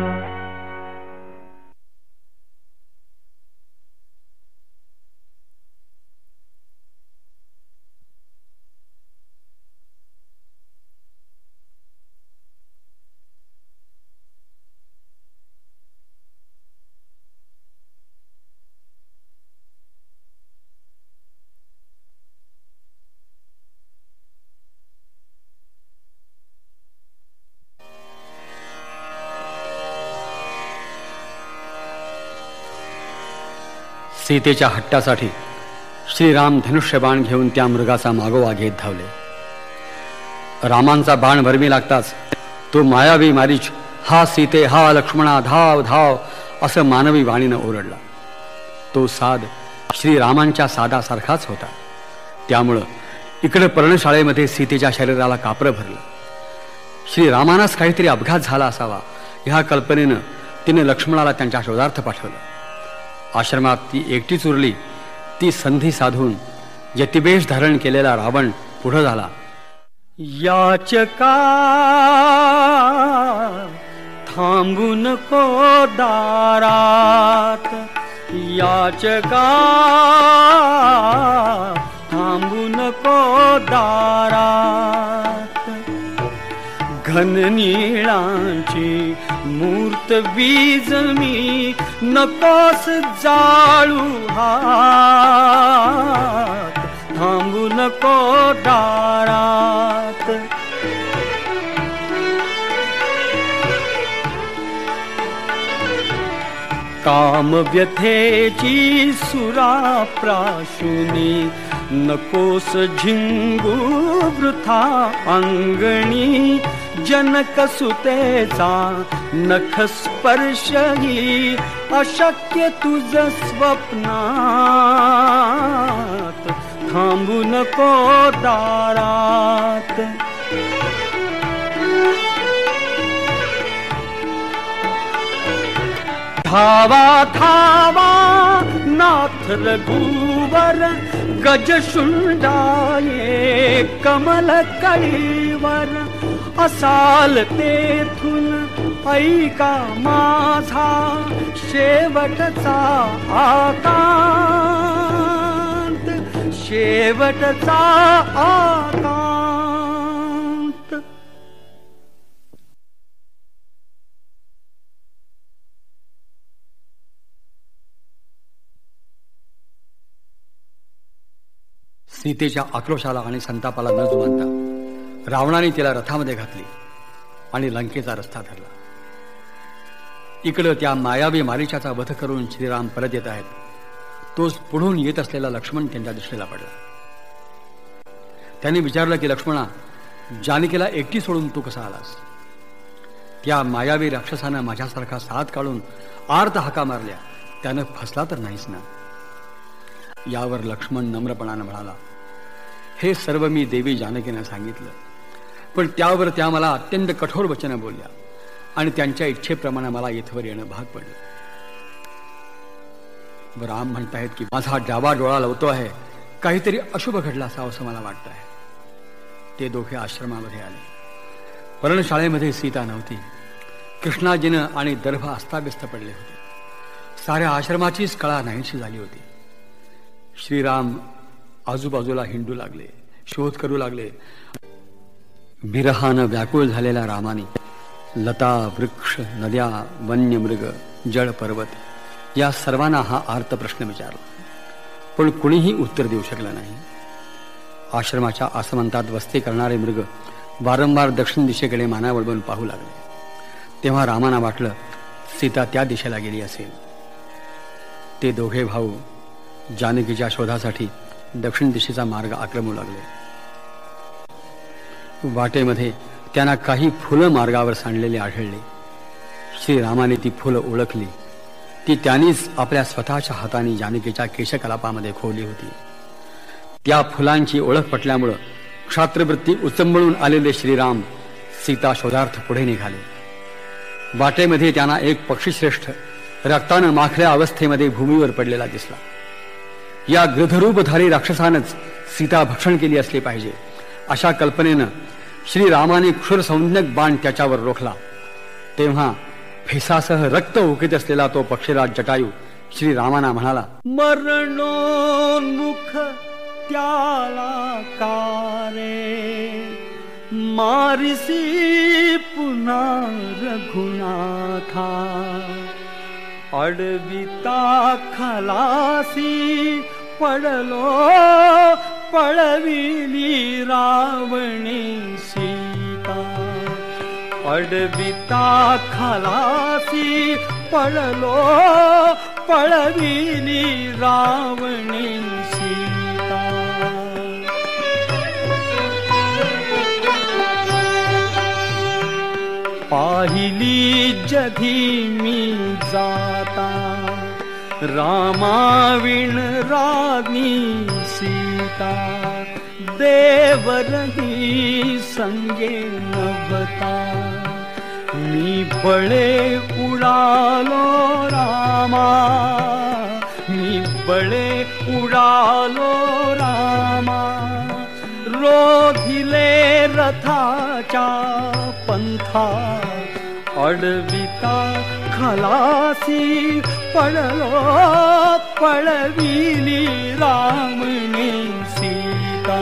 सीतेच्या हट्टासाठी श्रीराम धनुष्यबाण घेऊन त्या मृगाचा मागोवा घेत धावले. रामांचा बाण भरमी लागताच तो मायावी मारीच हा सीते हा लक्ष्मणा धाव धाव असं मानवी वाणीनं ओरडला. तो साद श्रीरामांच्या सादासारखाच होता. त्यामुळं इकडं पर्णशाळेमध्ये सीतेच्या शरीराला कापरं भरलं. श्रीरामांनाच काहीतरी अपघात झाला असावा ह्या कल्पनेनं तिने लक्ष्मणाला त्यांच्या शोधार्थ पाठवलं. आश्रमात ती एकटीच उरली. ती संधी साधून यतिवेश धारण केलेला रावण पुढं झाला. याचका थांबू नको दारात याचका थांबू नको दारात घननीळांची मूर्त बीज मी नकोस जाळू हात थांबू नको दारात काम व्यथेची सुरा प्राशुनी नकोस झिंगू वृथा अंगणी जनक सुतेचा नख स्पर्शही अशक्य तुझ स्वप्नात थांबू नको दारात धावा धावा नाथ रघुवर गजशुंडाये कमल कळीवर असाल तेथून ऐका माझा शेवटचा आकांत शेवटचा आकांत सीतेच्या आक्रोशाला आणि संतापाला न जुमानता रावणाने तिला रथामध्ये घातली आणि लंकेचा रस्ता धरला. इकडं त्या मायावी मारीचाचा वध करून श्रीराम परत येत आहेत. तोच पुढून येत असलेला लक्ष्मण त्यांच्या दृष्टीला पडला. त्यांनी विचारलं की लक्ष्मणा, जानकीला एकटी सोडून तू कसा आलास? त्या मायावी राक्षसानं माझ्यासारखा साथ काढून आर्त हाका मारल्या, त्यानं फसला तर नाहीस ना? यावर लक्ष्मण नम्रपणानं म्हणाला, हे सर्व मी देवी जानकीनं सांगितलं. पण त्यावर त्या मला अत्यंत कठोर वचनं बोलल्या आणि त्यांच्या इच्छेप्रमाणे मला इथवर येणं भाग पडलं. राम म्हणतायत की माझा डावा डोळा लावतो आहे, काहीतरी अशुभ घडलं असावं असं मला वाटत आहे. ते दोघे आश्रमामध्ये आले. पर्णशाळेमध्ये सीता नव्हती. कृष्णाजीनं आणि दर्भ अस्ताव्यस्त पडले होते. साऱ्या आश्रमाचीच कळा नाहीशी झाली होती. श्रीराम आजूबाजूला हिंडू लागले, शोध करू लागले. विरहानं व्याकुळ झालेल्या रामाने लता, वृक्ष, नद्या, वन्य मृग, जळ, पर्वत या सर्वांना हा आर्त प्रश्न विचारला, पण कुणीही उत्तर देऊ शकलं नाही. आश्रमाच्या आसमंतात वस्ती करणारे मृग वारंवार दक्षिण दिशेकडे माना वळवून पाहू लागले. तेव्हा रामाना वाटलं सीता त्या दिशेला गेली असेल. ते दोघे भाऊ जानकीच्या शोधासाठी दक्षिण दिशेचा मार्ग आक्रमू लागले. वाटेमध्ये त्यांना काही फुलं मार्गावर सांडलेली आढळली. श्रीरामाने ती फुलं ओळखली. ती त्यांनीच आपल्या स्वतःच्या हाताने जानकीच्या केशकलापामध्ये खोवली होती. त्या फुलांची ओळख पटल्यामुळं क्षात्रवृत्ती उचंबळून आलेले श्रीराम सीता शोधार्थ पुढे निघाले. वाटेमध्ये त्यांना एक पक्षीश्रेष्ठ रक्तानं माखल्या अवस्थेमध्ये भूमीवर पडलेला दिसला. या गृधरूपधारी राक्षसानंच सीता भक्षण केली असली पाहिजे अशा कल्पनेनं श्रीरामाने क्षुर संज्ञक बाण त्याच्यावर रोखला. तेव्हा फेसासह रक्त उकित असलेला तो पक्षीराज जटायू श्रीरामाना म्हणाला, मरणोन्मुख त्याला कारे मारिसी पुन्हा रघुनाथा अडविता खलासी पडलो पळविली रावणी सीता अडविता खलासी पडलो पळविली रावणी सीता पाहिली जधी मी जाता रामाविण राणी सीता देवरही संगे नभता मी बळे उडालो रामा मी बळे उडालो रामा रोधिले रथाच्या पंथा अडविता खलासी पडलो पळविली रामने सीता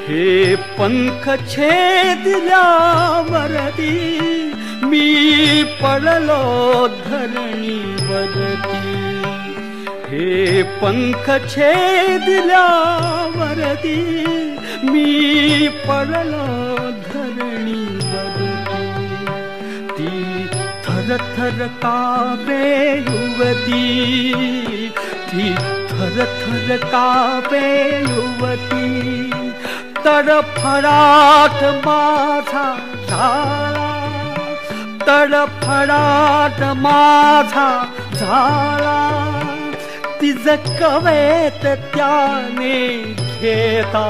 हे पंख छेदल्या वरती मी पडलो धरणीवरती हे पंख छेदल्या वरती मी पडलो धरणीवरती ती थर थर कापे युवती ती थर थर कापे युवती तडफडाट माझा झाला तडफडाट माझा झाला तिज कवेत त्याने घेता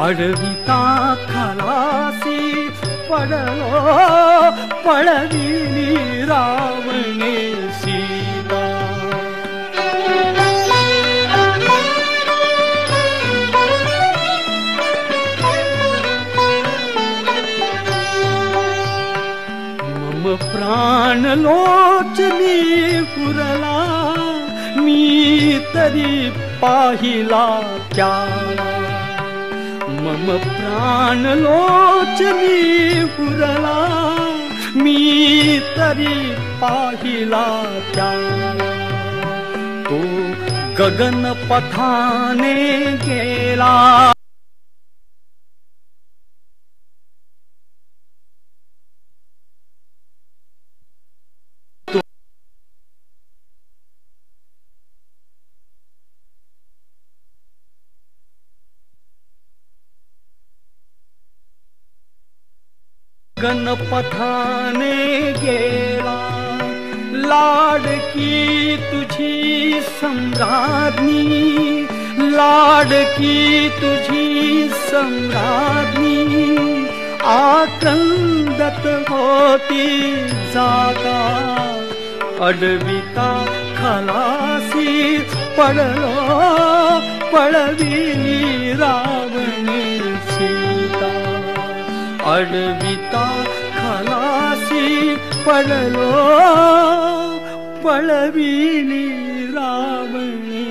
अडविता खलासी पडलो पळविली रावणे सीता प्राण लोचनी पुरला मी तरी पाहिला त्याला मम प्राण लोचनी पुरला मी तरी पाहिला त्याला तो गगन पथाने गेला गणपथाने गेला लाडकी तुझी सम्राज्ञी, लाडकी तुझी सम्राज्ञी आक्रंदत होती जागा, अडविता खलासी पडलो पळविली रावणी सीता, अडविता खलासी पडलो पळविली रावणी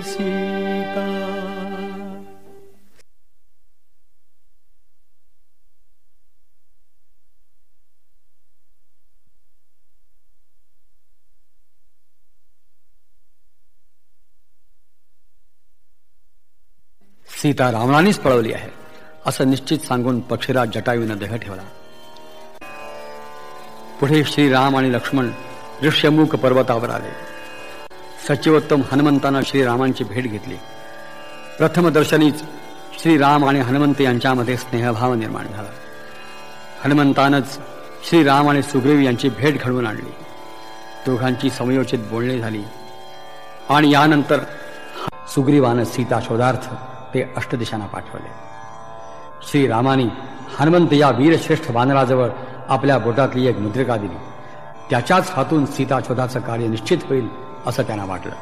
सीता. सीता रावणानेच पळवली आहे असं निश्चित सांगून पक्षीराज जटायूने देह ठेवला. पुढे श्रीराम आणि लक्ष्मण ऋष्यमुख पर्वतावर आले. सचिवोत्तम हनुमंतानं श्रीरामांची भेट घेतली. प्रथम दर्शनीच श्रीराम आणि हनुमंत यांच्यामध्ये स्नेहभाव निर्माण झाला. हनुमंतानंच श्रीराम आणि सुग्रीव यांची भेट घडवून आणली. दोघांची समयोचित बोलणी झाली आणि यानंतर सुग्रीवानं सीता शोधार्थ ते अष्टदिशांना पाठवले. श्रीरामानी हनुमंत या वीरश्रेष्ठ वानराजवळ आपल्या बोटातली एक मुद्रिका दिली. त्याच्याच हातून सीता शोधाचं कार्य निश्चित होईल असं त्यांना वाटलं.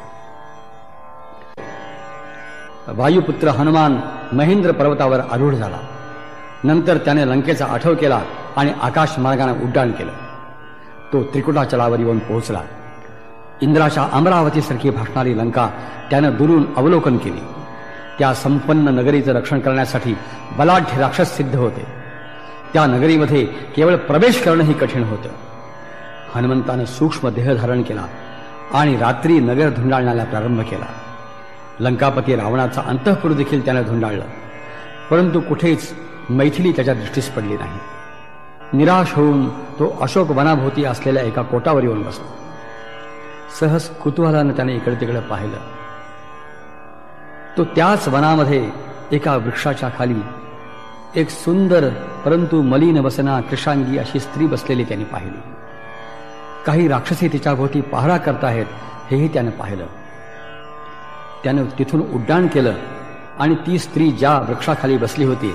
वायुपुत्र हनुमान महेंद्र पर्वतावर आरूढ झाला. नंतर त्याने लंकेचा आठव केला आणि आकाश मार्गाने उड्डाण केलं. तो त्रिकुटाचलावर येऊन पोहोचला. इंद्राच्या अमरावतीसारखी भासणारी लंका त्यानं दुरून अवलोकन केली. त्या संपन्न नगरीचं रक्षण करण्यासाठी बलाढ्य राक्षस सिद्ध होते. त्या नगरीमध्ये केवळ प्रवेश करणंही कठीण होतं. हनुमंतानं सूक्ष्म देह धारण केला आणि रात्री नगर धुंडाळण्याला प्रारंभ केला. लंकापती रावणाचा अंतःपुर देखील त्यानं धुंडाळलं, परंतु कुठेच मैथिली त्याच्या दृष्टीस पडली नाही. निराश होऊन तो अशोक वनाभोवती असलेल्या एका कोटावर येऊन बसला. सहज कुतूहलानं त्याने इकडे तिकडे पाहिलं. तो त्याच वनामध्ये एका वृक्षाच्या खाली एक सुंदर परंतु मलिन वसना कृशांगी अशी स्त्री बसलेली त्याने पाहिली. काही राक्षसी तिच्या भोवती पहारा करताहेत हेही त्यानं पाहिलं. त्यानं तिथून उड्डाण केलं आणि ती स्त्री ज्या वृक्षाखाली बसली होती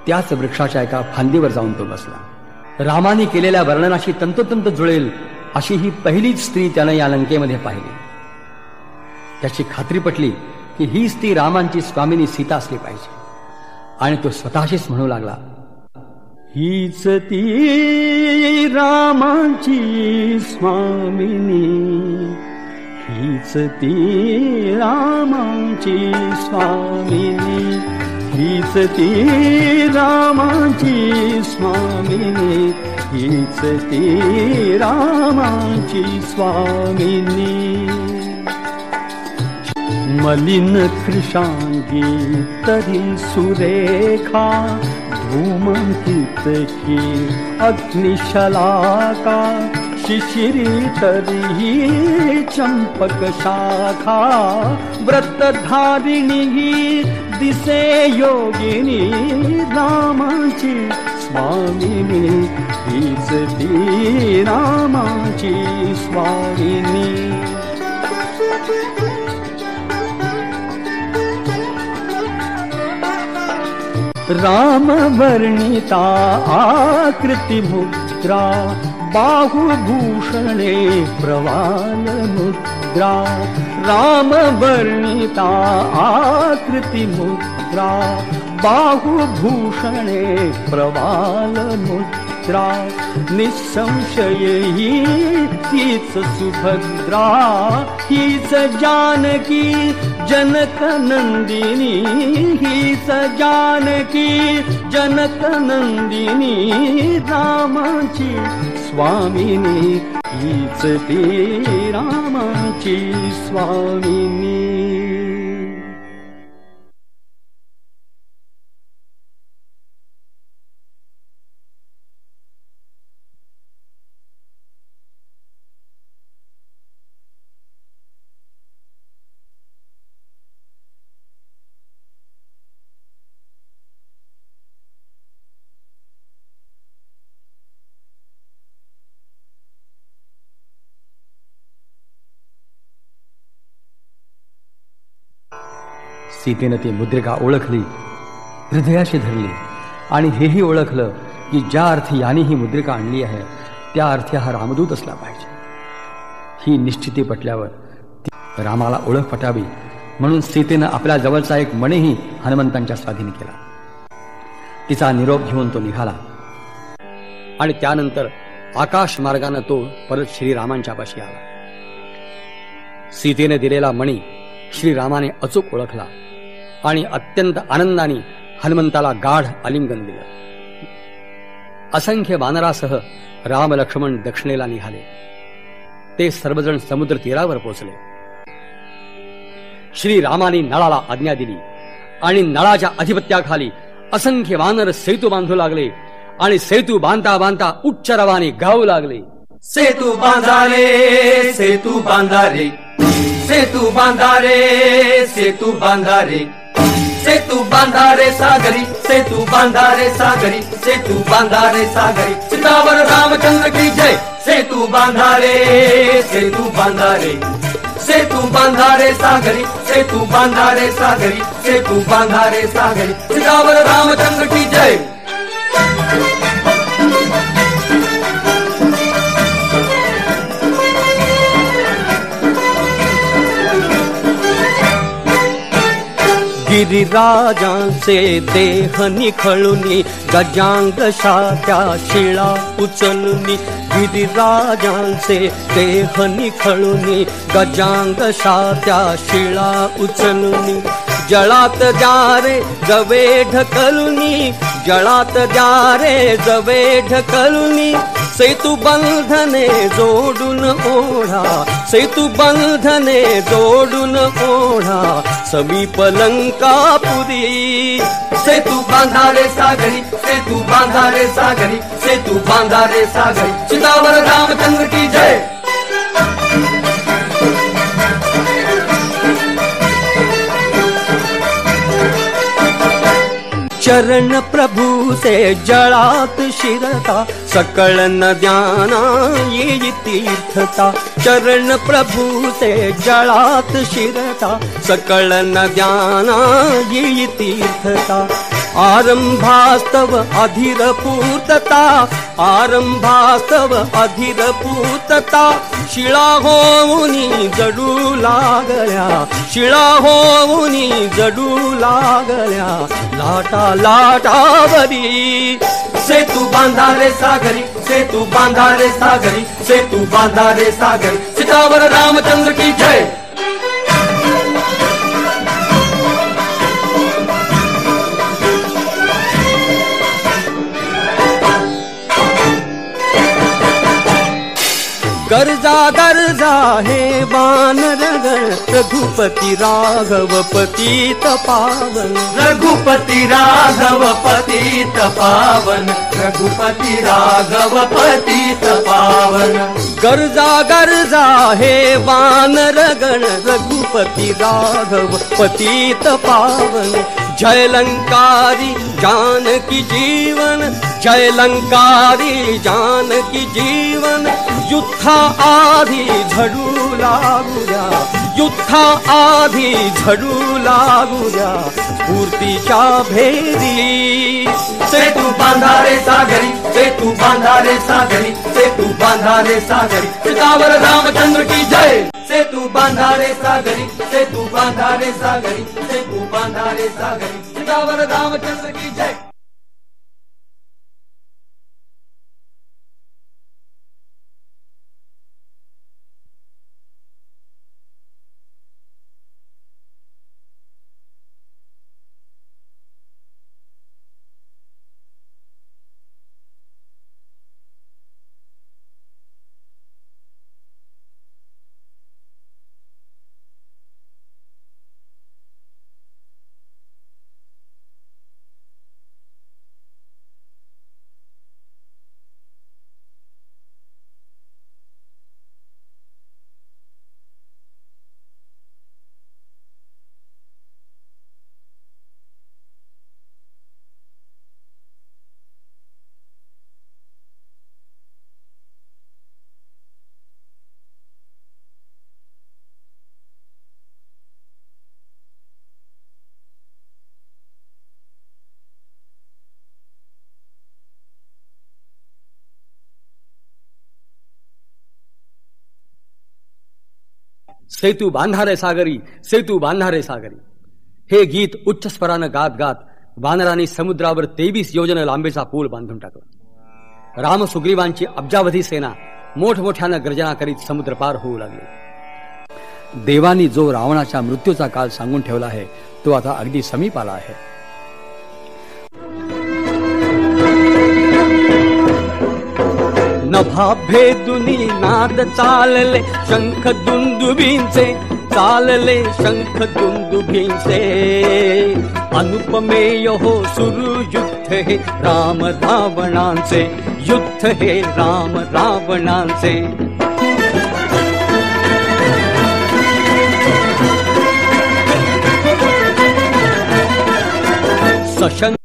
त्याच वृक्षाच्या एका फांदीवर जाऊन तो बसला. रामाने केलेल्या वर्णनाशी तंतोतंत जुळेल अशी ही पहिलीच स्त्री त्यानं या लंकेमध्ये पाहिली. त्याची खात्री पटली की हीच ती रामांची स्वामिनी सीता असली पाहिजे आणि तो स्वतःशीच म्हणू लागला, हीच ती रामांची स्वामिनी, हीच ती रामांची स्वामिनी, हीच ती रामांची स्वामिनी, हीच ती रामांची स्वामिनी. मलिन कृशांगी तरी सुरेखा, धूमंकित की अग्निशलाका, शिशिरी तरी चंपक शाखा, व्रतधारिणी दिसे योगिनी रामांची स्वामिनी, हीच ती रामांची स्वामिनी. राम वर्णिता आकृति मुद्रा, बाहुभूषणे प्रवाल मुद्रा, राम वर्णिता आकृति मुद्रा, बाहुभूषणे प्रवाल मुद्रा, निसंशयी हीच सुभद्रा, हीच जानकी जनक नंदिनी, हीच जानकी जनक नंदिनी रामाची स्वामिनी, हीच ती रामाची स्वामिनी. सीतेनं ती मुद्रिका ओळखली, हृदयाशी धरली आणि हेही ओळखलं की ज्या अर्थी याने ही मुद्रिका आणली आहे त्या अर्थी हा रामदूत असला पाहिजे. ही निश्चिती पटल्यावर ती रामाला ओळख पटावी म्हणून सीतेनं आपल्या जवळचा एक मणीही हनुमंतांच्या स्वाधीन केला. तिचा निरोप घेऊन तो निघाला आणि त्यानंतर आकाश मार्गाने तो परत श्रीरामांच्या पाशी आला. सीतेने दिलेला मणी श्रीरामाने अचूक ओळखला आणि अत्यंत आनंदाने हनुमंताला गाढ आलिंगन दिलं. असंख्य वानरासह राम लक्ष्मण दक्षिणेला निघाले. ते सर्वजण समुद्र तीरावर पोचले. श्रीरामाने नळाला आज्ञा दिली आणि नळाच्या अधिपत्याखाली असंख्य वानर सेतू बांधू लागले आणि सेतू बांधता बांधता उच्च रवाने गाऊ लागले. सेतू बांधा रे, सेतू बांधा रे, सेतू बांधा रे, सेतू बांधा रे, सेतू बांधा रे सागरी, सेतू बांधा रे सागरी, सेतू बांधा रे सागरी. सीतावर रामचंद्र की जय. सेतू बांधा रे, सेतू बांधा रे, सेतू बांधा रे सागरी, सेतू बांधा रे सागरी, सेतू बांधा रे सागरी. सीतावर रामचंद्र की जय. गिरिराजांचे देह निखळुनी, गजांग शात्या शिळा उचलुनी. गिरिराजांचे देह निखळुनी, गजांग शात्या शिळा उचलुनी. जळात जा रे जवे ढकलुनी, जळात जा रे जवे ढकलुनी. सेतू बंधने जोडून ओढा, सेतू बंधने जोडून ओढा. समीप लंकापुरी. सेतू बांधा रे सागरी, सेतू बांधा रे सागरी, सेतू बांधा रे सागरी. सीतावर रामचंद्र की जय. चरण प्रभु से जळात शिरता, सकळ नद्याना येई तीर्थता. चरण प्रभु से जळात शिरता, सकळ नद्याना येई तीर्थता. आरंभास्तव अधीर पूर्तता, आरंभास्तव अधीर पूर्तता. शिळा होऊनी जडू लागल्या, शिळा होऊनी जडू लागल्या. लाटा लाटावरी. सेतू बांधा रे सागरी, सेतू बांधा रे सागरी, सेतू बांधा रे सागरी. सीतावर रामचंद्र की जय. गर्जा गर्जा हे वानरगण, रघुपती राघव पतित पावन. रघुपती राघव पतित पावन, रघुपती राघव पतित पावन. गर्जा गर्जा हे वानरगण, रघुपती राघव पतित पावन. जय लंकारी जानकी जीवन, जय लंकारी जानकी जीवन. युद्धा आधी झडू लागूया, युद्धा आधी झडू लागूया. स्फूर्तीच्या भेरी. सेतू बांधा रे सागरी, सेतू बांधा रे सागरी, सेतू बांधा रे सागरी. सीतावर रामचंद्र की जय. सेतू बांधा रे सागरी, सेतू बांधा रे सागरी, सेतू बांधा रे सागरी. सीतावर रामचंद्र की जय. सेतू बांधारे सागरी, सेतू बांधारे सागरी. हे गीत उच्च स्वरानं गात गात वानरांनी समुद्रावर 23 योजन लांबीचा पूल बांधून टाकला. राम सुग्रीवांची अब्जावधी सेना मोठमोठ्यानं गर्जना करीत समुद्र पार होऊ लागली. देवानी जो रावणाच्या मृत्यूचा काल सांगून ठेवला आहे तो आता अगदी समीप आला आहे. नभा भेदुनी नाद चालले शंख दुंदुभींचे, चालले शंख दुंदुभींचे. अनुपमेय हो सुरू युद्ध हे राम रावणांचे, युद्ध हे राम रावणांचे. सशंक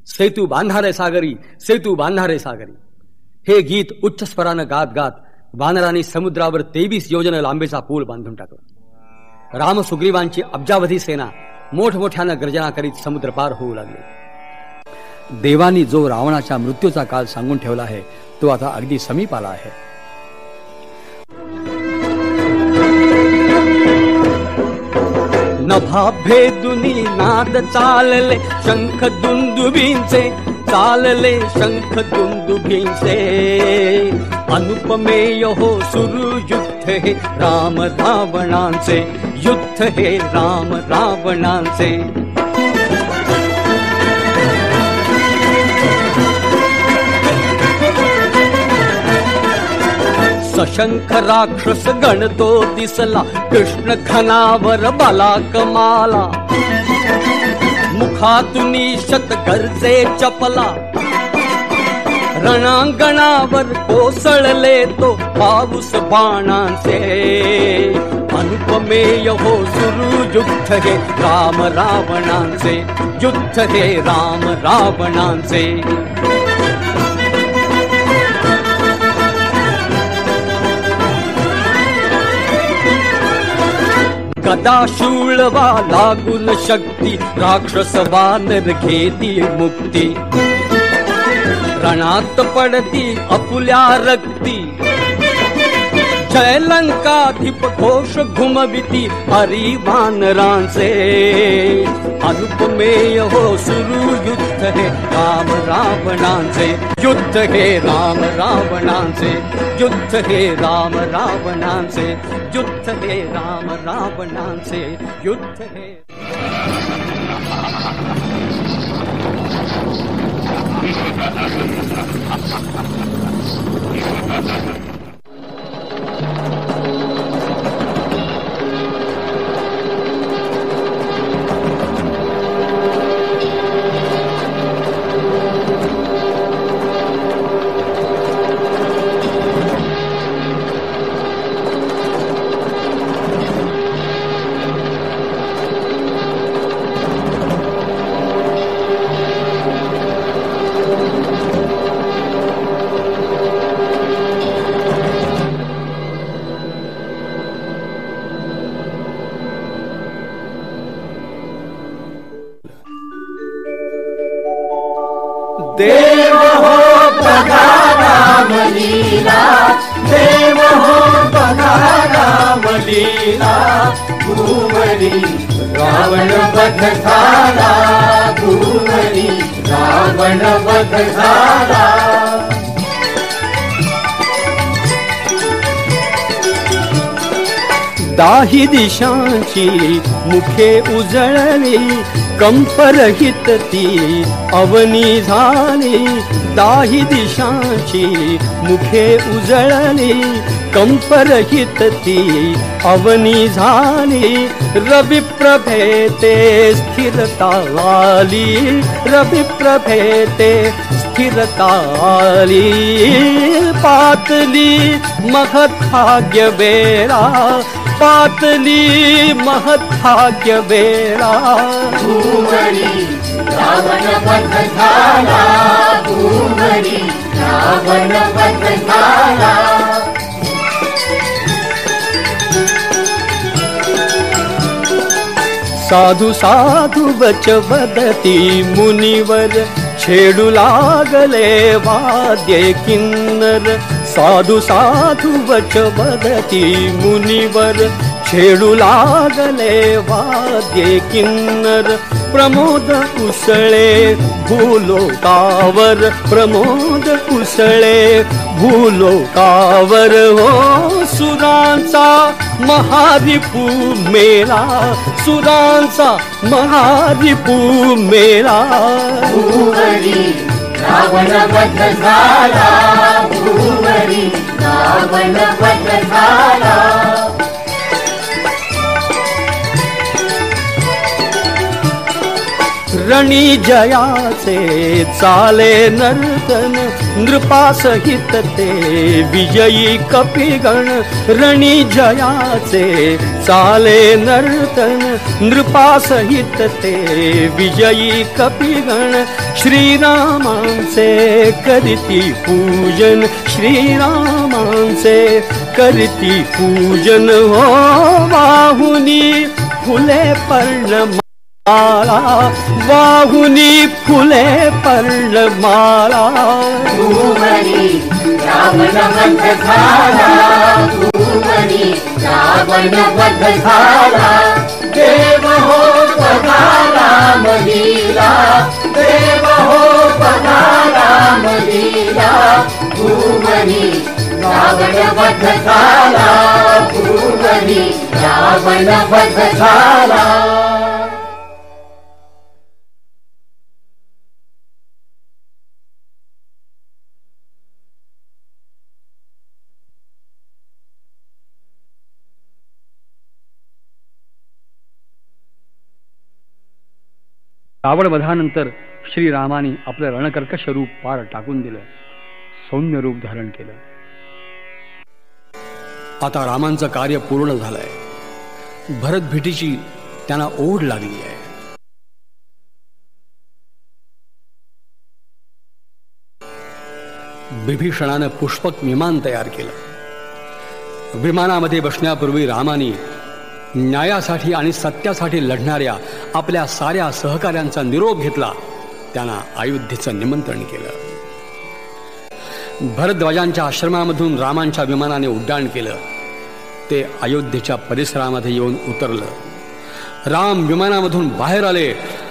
सेतू बांधारे सागरी, सेतू बांधारे सागरी. हे गीत उच्च स्वरानं गात गात वानरांनी समुद्रावर 23 योजन लांबीचा पूल बांधून टाकला. राम सुग्रीवांची अब्जावधी सेना मोठमोठ्यानं गर्जना करीत समुद्र पार होऊ लागली. देवानी जो रावणाच्या मृत्यूचा काल सांगून ठेवला आहे तो आता अगदी समीप आला आहे. नभा भेदुनी नाद चालले शंख दुंदुभींचे, चालले शंख दुंदुभींचे. अनुपमेय हो सुरू युद्ध हे राम रावणांचे, युद्ध हे राम रावणांचे. सशंख राक्षस गण तो दिसला, कृष्ण घनावर बाला कमाला. मुखातुनी शत गरजे चपला, रणांगणावर कोसळले तो पाऊस बाणांचे. अनुपमेय हो सुरू युद्ध हे राम रावणांचे, युद्ध हे राम रावणांचे. गदा शूळवा लागून शक्ती, राक्षस वानर घेती मुक्ती. रणात पडती अपुल्या रक्ती, जय लंकाधिप घोष घुमविती हरी वानरांचे. अनुपमेय हो सुरू युद्ध हे राम रावणांचे, युद्ध हे राम रावणांचे, युद्ध हे राम रावणांचे, युद्ध हे राम रावणांचे, युद्ध हे. बघा रामलीला, देव हो बघा रामलीला, भूवरी रावण वध झाला, भूवरी रावण वध झाला. दाही दिशांची मुखे उजळली, कंपरहित ती अवनी झाली. दाही दिशांची मुखे उजळली, कंपरहित ती अवनी झाली. रविप्रभेते स्थिरता आली, रविप्रभेते स्थिरता आली. पातली महत्भाग्य बेरा, पातली महत्भाग्य बेरा. भूवरी रावण वध झाला, भूवरी रावण वध झाला. साधू साधू वच वदती मुनिवर, छेडू लागले वाद्य किन्नर. साधू साधू वच वदती मुनिवर, छेडू लागले वाद्य किन्नर. प्रमोद उसळे भूलोकावर, प्रमोद उसळे भूलोकावर. हो सुरांचा महारिपू मेला, सुरांचा महारिपू मेला. भूवरी रावण वध झाला, भूवरी रावण वध झाला. रणी जयाचे चाले नर्तन, नृपासहित ते विजयी कपिगण. रणी जयाचे चाले नर्तन, नृपासहित ते विजयी कपिगण. श्रीरामांचे करीती पूजन, श्रीरामांचे करीती पूजन. हो वाहुनी फुले पर्णमाला, वाहुनी फुले पर्णमाला. भूवरी रावण वध झाला, भूवरी रावण वध झाला. देव हो बघा रामलीला, देव हो बघा रामलीला, भूवरी रावण वध झाला, भूवरी रावण वध झाला. रावणवधानंतर श्रीरामाने आपलं रणकर्कश रूप पार टाकून दिलं, सौम्य रूप धारण केलं. आता रामांचं कार्य पूर्ण झालंय. भरत भेटीची त्यांना ओढ लागली आहे. विभीषणानं पुष्पक विमान तयार केलं. विमानामध्ये बसण्यापूर्वी रामाने न्यायासाठी आणि सत्यासाठी लढणाऱ्या आपल्या साऱ्या सहकाऱ्यांचा निरोप घेतला. त्यांना अयोध्येचं निमंत्रण केलं. भरद्वाजांच्या आश्रमामधून रामांच्या विमानाने उड्डाण केलं. ते अयोध्येच्या परिसरामध्ये येऊन उतरलं. राम विमानामधून बाहेर आले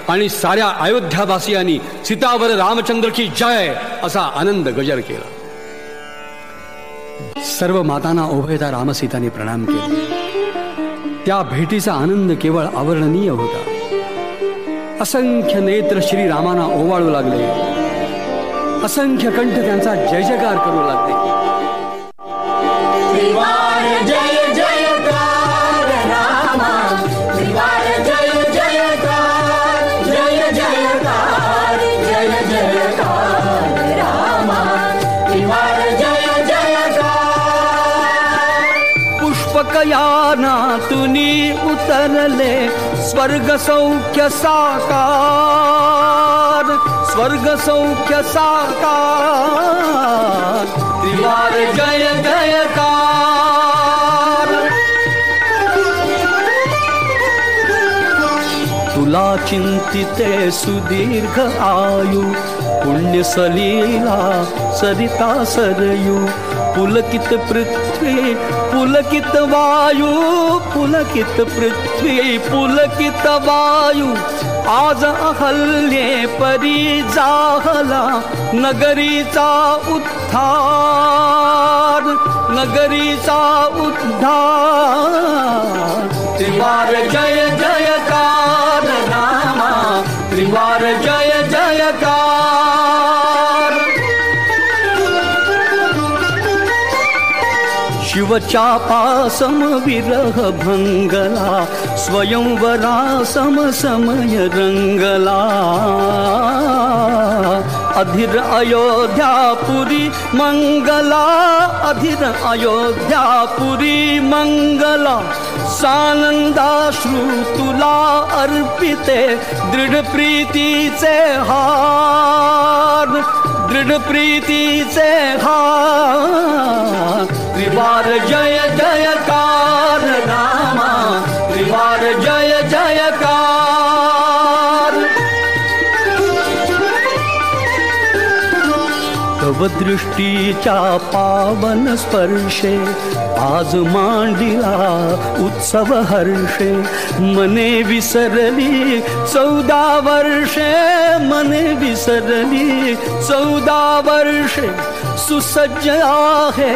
आणि साऱ्या अयोध्यावासियांनी सीतावर रामचंद्र की जय असा आनंद गजर केला. सर्व मातांना उभयता रामसीताने प्रणाम केले. त्या भेटीचा आनंद केवळ अवर्णनीय होता. असंख्य नेत्र श्रीरामांना ओवाळू लागले. असंख्य कंठ त्यांचा जय जयकार करू लागले. जय जयकार रामा, जय जयकार, जय जयकार, जय जयकार रामा, जय जयकार. पुष्पकयानातुनी उतरले स्वर्ग सौख्य साकार, स्वर्ग सौख्य साकार. त्रिवार जय जयकार. तुला चिंतिते सुदीर्घ आयु, पुण्य सलीला सरिता सरयू, पुलकित पृथ्वी पुलकित वायू, पुलकित पृथ्वी पुलकित वायू, आज अहल्ये परी जाहला नगरीचा उद्धार, नगरीचा उद्धार. त्रिवार जय जयकार रामा, त्रिवार जय जयकार. शिवचापा समविरह भंगला, स्वयंवरा समसमय रंगला. अधीर अयोध्यापुरी मंगला, अधीर अयोध्यापुरी मंगला. सानंदाश्रू तुला अर्पिते, दृढ प्रीतीचे हार, दृढ प्रीतीचे हार. त्रिवार जय जयकार रामा, त्रिवार जय जयकार. तव दृष्टीच्या पावन स्पर्शे, आज मांडिला उत्सव हर्षे. मने विसरली 14 वर्षे, मने विसरली 14 वर्षे. सुसज्ज आहे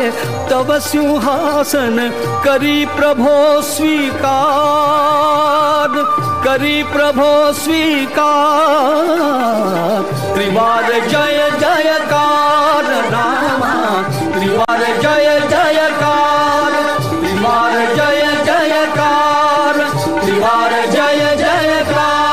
तव सिंहासन, करी प्रभो स्वीकार, करी प्रभो स्वीकार. त्रिवार जय जयकार रामा, त्रिवार जय जयकार, त्रिवार जय जयकार, त्रिवार जय जयकार.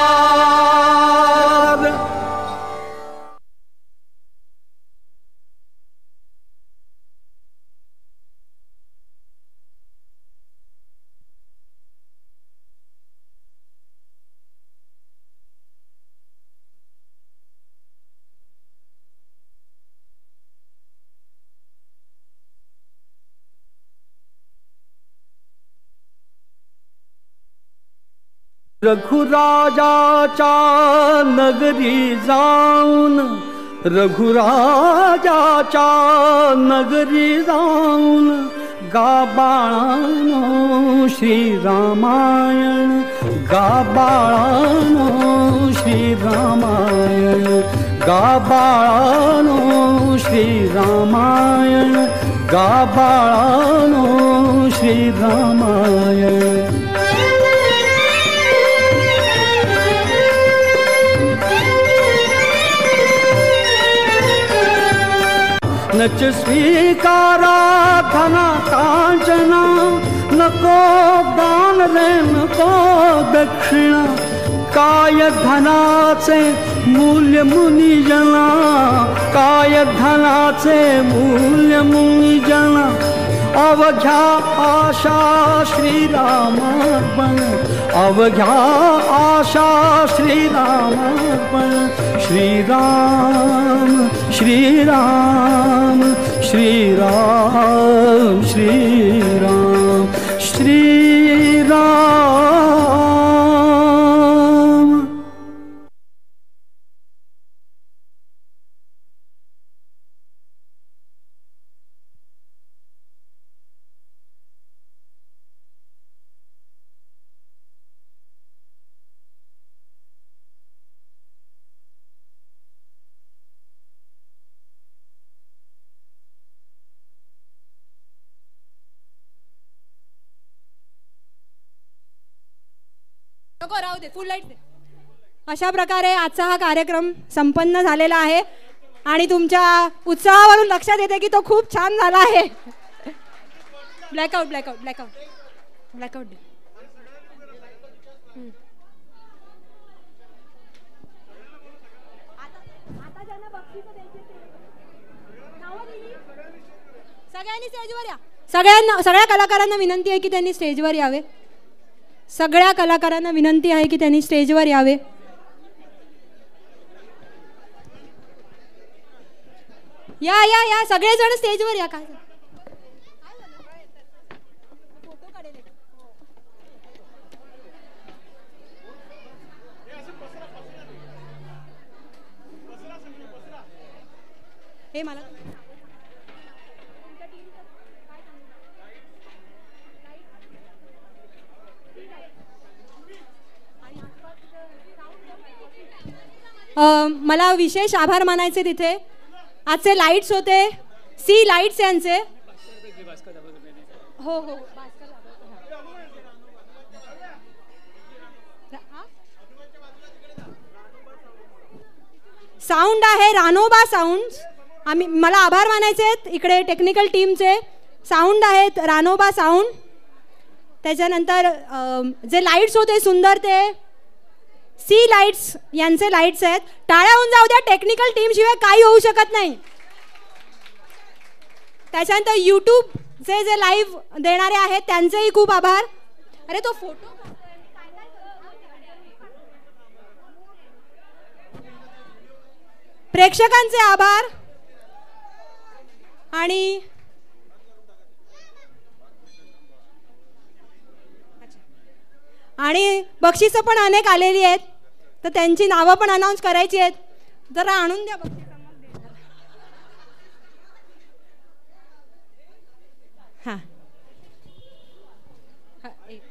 रघुराजाच्या नगरी जाऊन, रघुराजाच्या नगरी जाऊन, गा बाळानो श्रीरामायण, गा बाळानो श्रीरामायण, गा बाळानो श्रीरामायण, गा बाळानो श्रीरामायण. नच स्वीकारा धना कांचना, नको दान रे नको दक्षिणा. काय धनाचे मूल्य मुनिजना, काय धनाचे मूल्य मुनिजना. अवघ्या आशा श्रीरामार्पण, अवघ्या आशा श्रीरामार्पण. श्रीराम श्रीराम श्रीराम श्रीराम श्रीराम. नको राहू दे, फुल लाईट दे. अशा प्रकारे आजचा हा कार्यक्रम संपन्न झालेला आहे आणि तुमच्या उत्साहावरून लक्षात येते की तो खूप छान झाला आहे. ब्लॅकआउट ब्लॅकआउट ब्लॅकआउट ब्लॅकआउट दे. सगळ्यांनी स्टेजवर या. सगळ्या कलाकारांना विनंती आहे की त्यांनी स्टेजवर यावे. सगळ्या कलाकारांना विनंती आहे की त्यांनी स्टेजवर यावे. या या या सगळेजण स्टेजवर या. काय फोटो काढेल. हे मला मला विशेष आभार मानायचे तिथे आजचे लाईट्स होते सी लाईट्स यांचे. हो हो साऊंड आहे रानोबा साऊंड्स. मला आभार मानायचे आहेत इकडे टेक्निकल टीमचे. साऊंड आहेत रानोबा साऊंड. त्याच्यानंतर जे लाईट्स होते सुंदर ते सी लाईट्स यांचे लाईट्स आहेत. टाळ्या होऊन जाऊ द्या, टेक्निकल टीम शिवाय काही होऊ शकत नाही. त्याच्यानंतर यूट्यूबचे जे लाईव्ह देणारे आहेत त्यांचेही खूप आभार. अरे तो फोटो प्रेक्षकांचे आभार. आणि बक्षिसं पण अनेक आलेली आहेत तर त्यांची नावं पण अनाऊन्स करायची आहेत. जरा आणून द्या बक्षीस. हां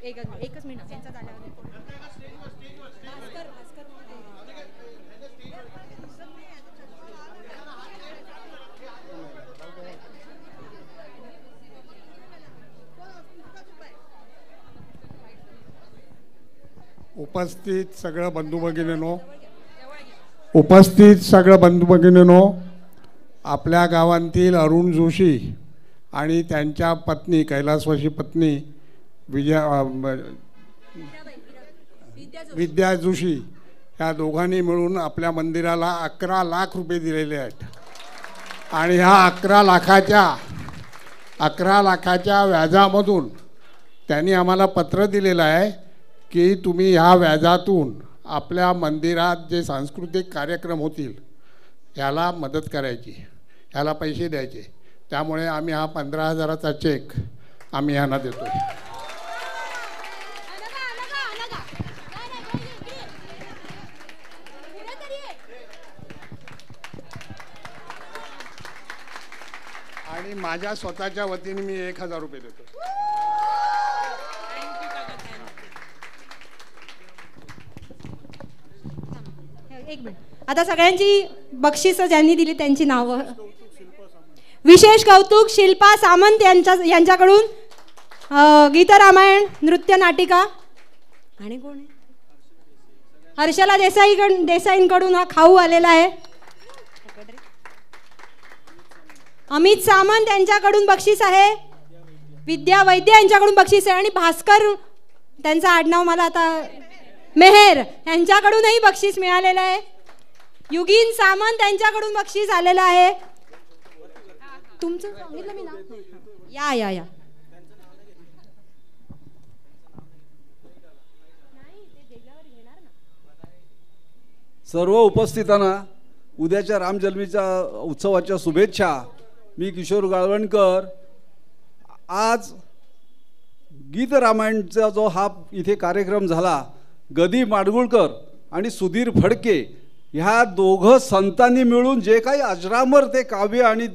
एकच मिनिट त्यांचा झाल्यावर उपस्थित सगळं बंधू भगिनींनो, आपल्या गावांतील अरुण जोशी आणि त्यांच्या पत्नी कैलासवासी पत्नी विद्या जोशी या दोघांनी मिळून आपल्या मंदिराला 11 लाख रुपये दिलेले आहेत. आणि ह्या 11 लाखाच्या व्याजामधून त्यांनी आम्हाला पत्र दिलेलं आहे की तुम्ही ह्या व्याजातून आपल्या मंदिरात जे सांस्कृतिक कार्यक्रम होतील ह्याला मदत करायची, ह्याला पैसे द्यायचे. त्यामुळे आम्ही हा 15,000चा चेक आम्ही ह्यांना देतो. आणि माझ्या स्वतःच्या वतीने मी 1,000 रुपये देतो. एक मिनिट. आता सगळ्यांची बक्षिसं ज्यांनी दिली त्यांची नावं. विशेष कौतुक शिल्पा सामंत यांच्याकडून गीतरामायण नृत्य नाटिका. आणि कोण आहे? हर्षला देसाईंकडून हा खाऊ आलेला आहे. अमित सामंत यांच्याकडून बक्षीस आहे. विद्या वैद्य यांच्याकडून बक्षीस आहे. आणि भास्कर त्यांचा आडनाव मला आता मेहर यांच्याकडूनही बक्षीस मिळालेलं आहे. युगीन सामंत यांच्याकडून बक्षीस आलेलं आहे. तुमचं सांगितलं मी ना. या या या सर्व उपस्थितांना उद्याच्या रामजन्मीच्या उत्सवाच्या शुभेच्छा. मी किशोर गाळवणकर. आज गीत रामायणचा जो हा इथे कार्यक्रम झाला, गदी माडगुळकर आणि सुधीर फडके ह्या दोघं संतांनी मिळून जे काही अजरामर ते काव्य आणि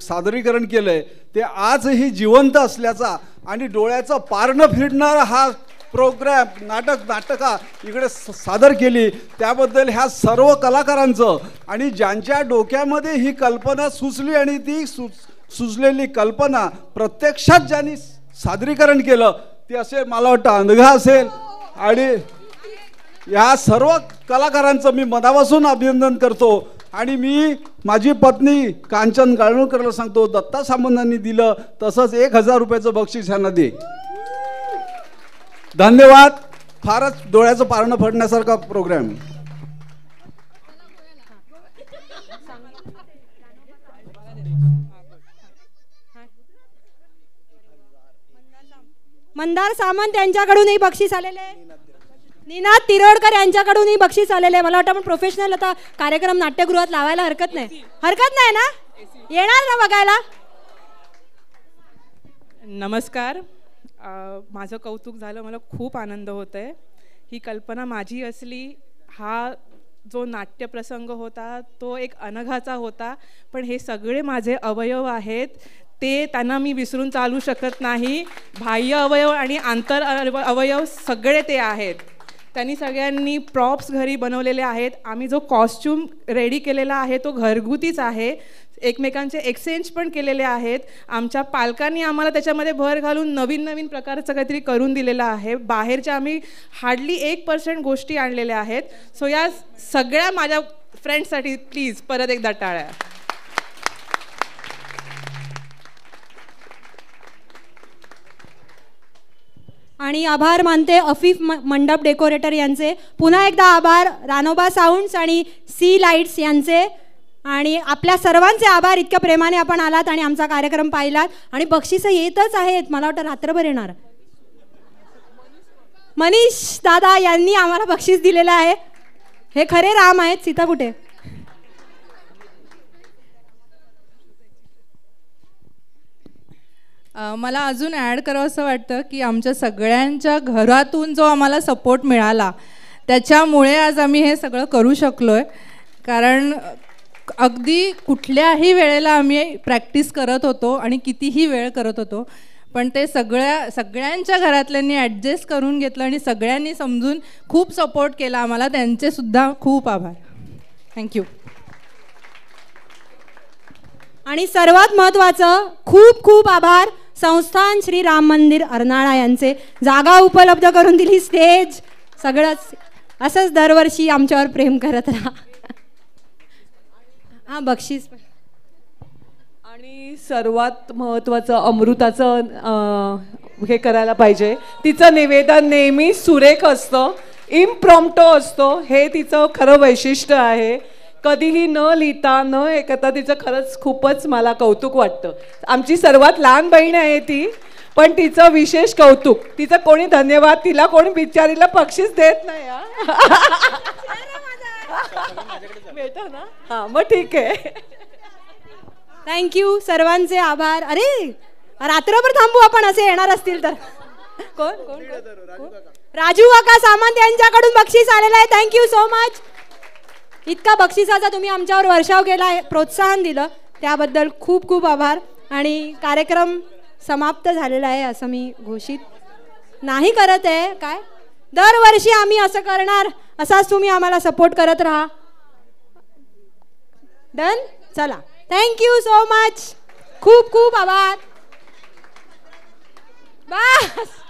सादरीकरण केलंय ते आजही जिवंत असल्याचा आणि डोळ्याचं पारणं फिरणारा हा प्रोग्रॅम नाटका इकडे सादर केली त्याबद्दल ह्या सर्व कलाकारांचं आणि ज्यांच्या डोक्यामध्ये ही कल्पना सुचली आणि ती सुचलेली कल्पना प्रत्यक्षात ज्यांनी सादरीकरण केलं ते असेल मला वाटतं अंधगा असेल. आणि या सर्व कलाकारांचं मी मनापासून अभिनंदन करतो. आणि मी माझी पत्नी कांचन गाळणकरला सांगतो दत्ता सामंतांनी दिलं तसंच 1,000 रुपयाचं बक्षीस ह्यांना दे. धन्यवाद. फारच डोळ्याचं पारणं फडण्यासारखा प्रोग्राम. मंदार सामंत यांच्याकडूनही बक्षीस आलेले आहे. निनाद तिरोडकर यांच्याकडूनही बक्षीस आलेले आहे. मला वाटतं आपण प्रोफेशनल आता कार्यक्रम नाट्यगृहात लावायला हरकत नाही ना. येणार ना बघायला. नमस्कार. माझं कौतुक झालं. मला खूप आनंद होत आहे. ही कल्पना माझी असली हा जो नाट्यप्रसंग होता तो एक अनघाचा होता, पण हे सगळे माझे अवयव आहेत, ते त्यांना मी विसरून चालू शकत नाही. बाह्य अवयव आणि आंतर अवयव सगळे ते आहेत. त्यांनी सगळ्यांनी प्रॉप्स घरी बनवलेले आहेत. आम्ही जो कॉस्ट्यूम रेडी केलेला आहे तो घरगुतीच आहे. एकमेकांचे एक्सचेंज पण केलेले आहेत. आमच्या पालकांनी आम्हाला त्याच्यामध्ये भर घालून नवीन नवीन प्रकारचं काहीतरी करून दिलेलं आहे. बाहेरच्या आम्ही हार्डली 1% गोष्टी आणलेल्या आहेत. सो या सगळ्या माझ्या फ्रेंड्ससाठी प्लीज परत एकदा टाळ्या. आणि आभार मानते अफीफ मंडप डेकोरेटर यांचे. पुन्हा एकदा आभार रानोबा साऊंड्स आणि सी लाईट्स यांचे. आणि आपल्या सर्वांचे आभार, इतक्या प्रेमाने आपण आलात आणि आमचा कार्यक्रम पाहिलात. आणि बक्षिसं येतच आहेत, मला वाटतं रात्रभर येणार. मनीष दादा यांनी आम्हाला बक्षीस दिलेलं आहे. हे खरे राम आहेत. सीता कुठे? मला अजून ॲड करावं असं वाटतं की आमच्या सगळ्यांच्या घरातून जो आम्हाला सपोर्ट मिळाला त्याच्यामुळे आज आम्ही हे सगळं करू शकलो आहे. कारण अगदी कुठल्याही वेळेला आम्ही प्रॅक्टिस करत होतो आणि कितीही वेळ करत होतो, पण ते सगळ्यांच्या घरातल्यांनी ॲडजस्ट करून घेतलं आणि सगळ्यांनी समजून खूप सपोर्ट केला आम्हाला. त्यांचेसुद्धा खूप आभार. थँक्यू. आणि सर्वात महत्त्वाचं खूप खूप आभार संस्थान श्री राम मंदिर अर्नाळा यांचे. जागा उपलब्ध करून दिली, स्टेज, सगळंच. असंच दरवर्षी आमच्यावर प्रेम करत राहा. हा बक्षीस. आणि सर्वात महत्त्वाचं अमृताचं हे करायला पाहिजे. तिचं निवेदन नेहमी सुरेख असतं, इम्प्रॉम्प्टो असतो. हे तिचं खरं वैशिष्ट्य आहे. कधीही न लिहिता न हे करता तिचं खरंच खूपच मला कौतुक वाटतं. आमची सर्वात लहान बहीण आहे ती, पण तिचं विशेष कौतुक. तिचं कोणी धन्यवाद, तिला कोणी बिचारीला बक्षीस देत नाही. भेटा ना. हां मग ठीक आहे. थँक्यू, सर्वांचे आभार. अरे रात्रभर थांबू आपण असे येणार असतील तर. कोण कोण राजू काका सामंत यांच्याकडून बक्षीस आलेलं आहे. Thank you so much. इतका बक्षिसाचा तुम्ही आमच्यावर वर्षाव केला, प्रोत्साहन दिलं, त्याबद्दल खूप खूप आभार. आणि कार्यक्रम समाप्त झालेला आहे असं मी घोषित नाही करत आहे. काय दरवर्षी आम्ही असं करणार, असाच तुम्ही आम्हाला सपोर्ट करत राहा. डन. चला, थँक्यू सो मच. खूप खूप आभार. बस.